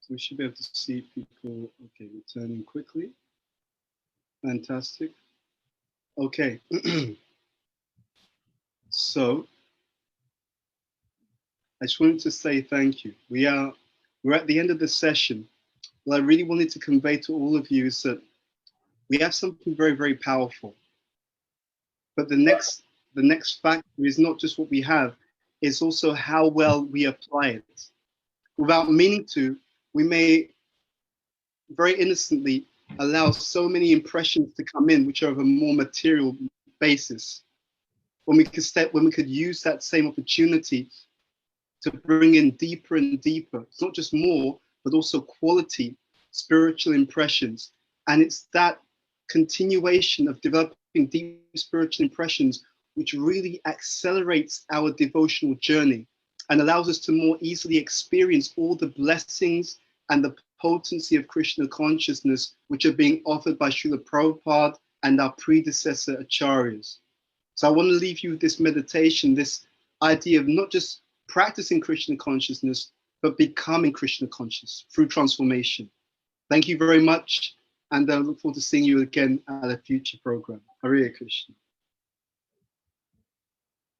So we should be able to see people, okay, returning quickly. Fantastic. Okay. So I just wanted to say thank you. We're at the end of the session. What I really wanted to convey to all of you is that we have something very, very powerful. But the next factor is not just what we have, it's also how well we apply it. Without meaning to, we may very innocently allow so many impressions to come in which are of a more material basis. When we could use that same opportunity to bring in deeper and deeper. It's not just more, but also quality, spiritual impressions. And it's that continuation of developing deep spiritual impressions which really accelerates our devotional journey and allows us to more easily experience all the blessings and the potency of Krishna consciousness which are being offered by Srila Prabhupada and our predecessor acharyas. So I want to leave you with this meditation, this idea of not just practicing Krishna consciousness, but becoming Krishna conscious through transformation. Thank you very much, and I look forward to seeing you again at a future program. Hare Krishna.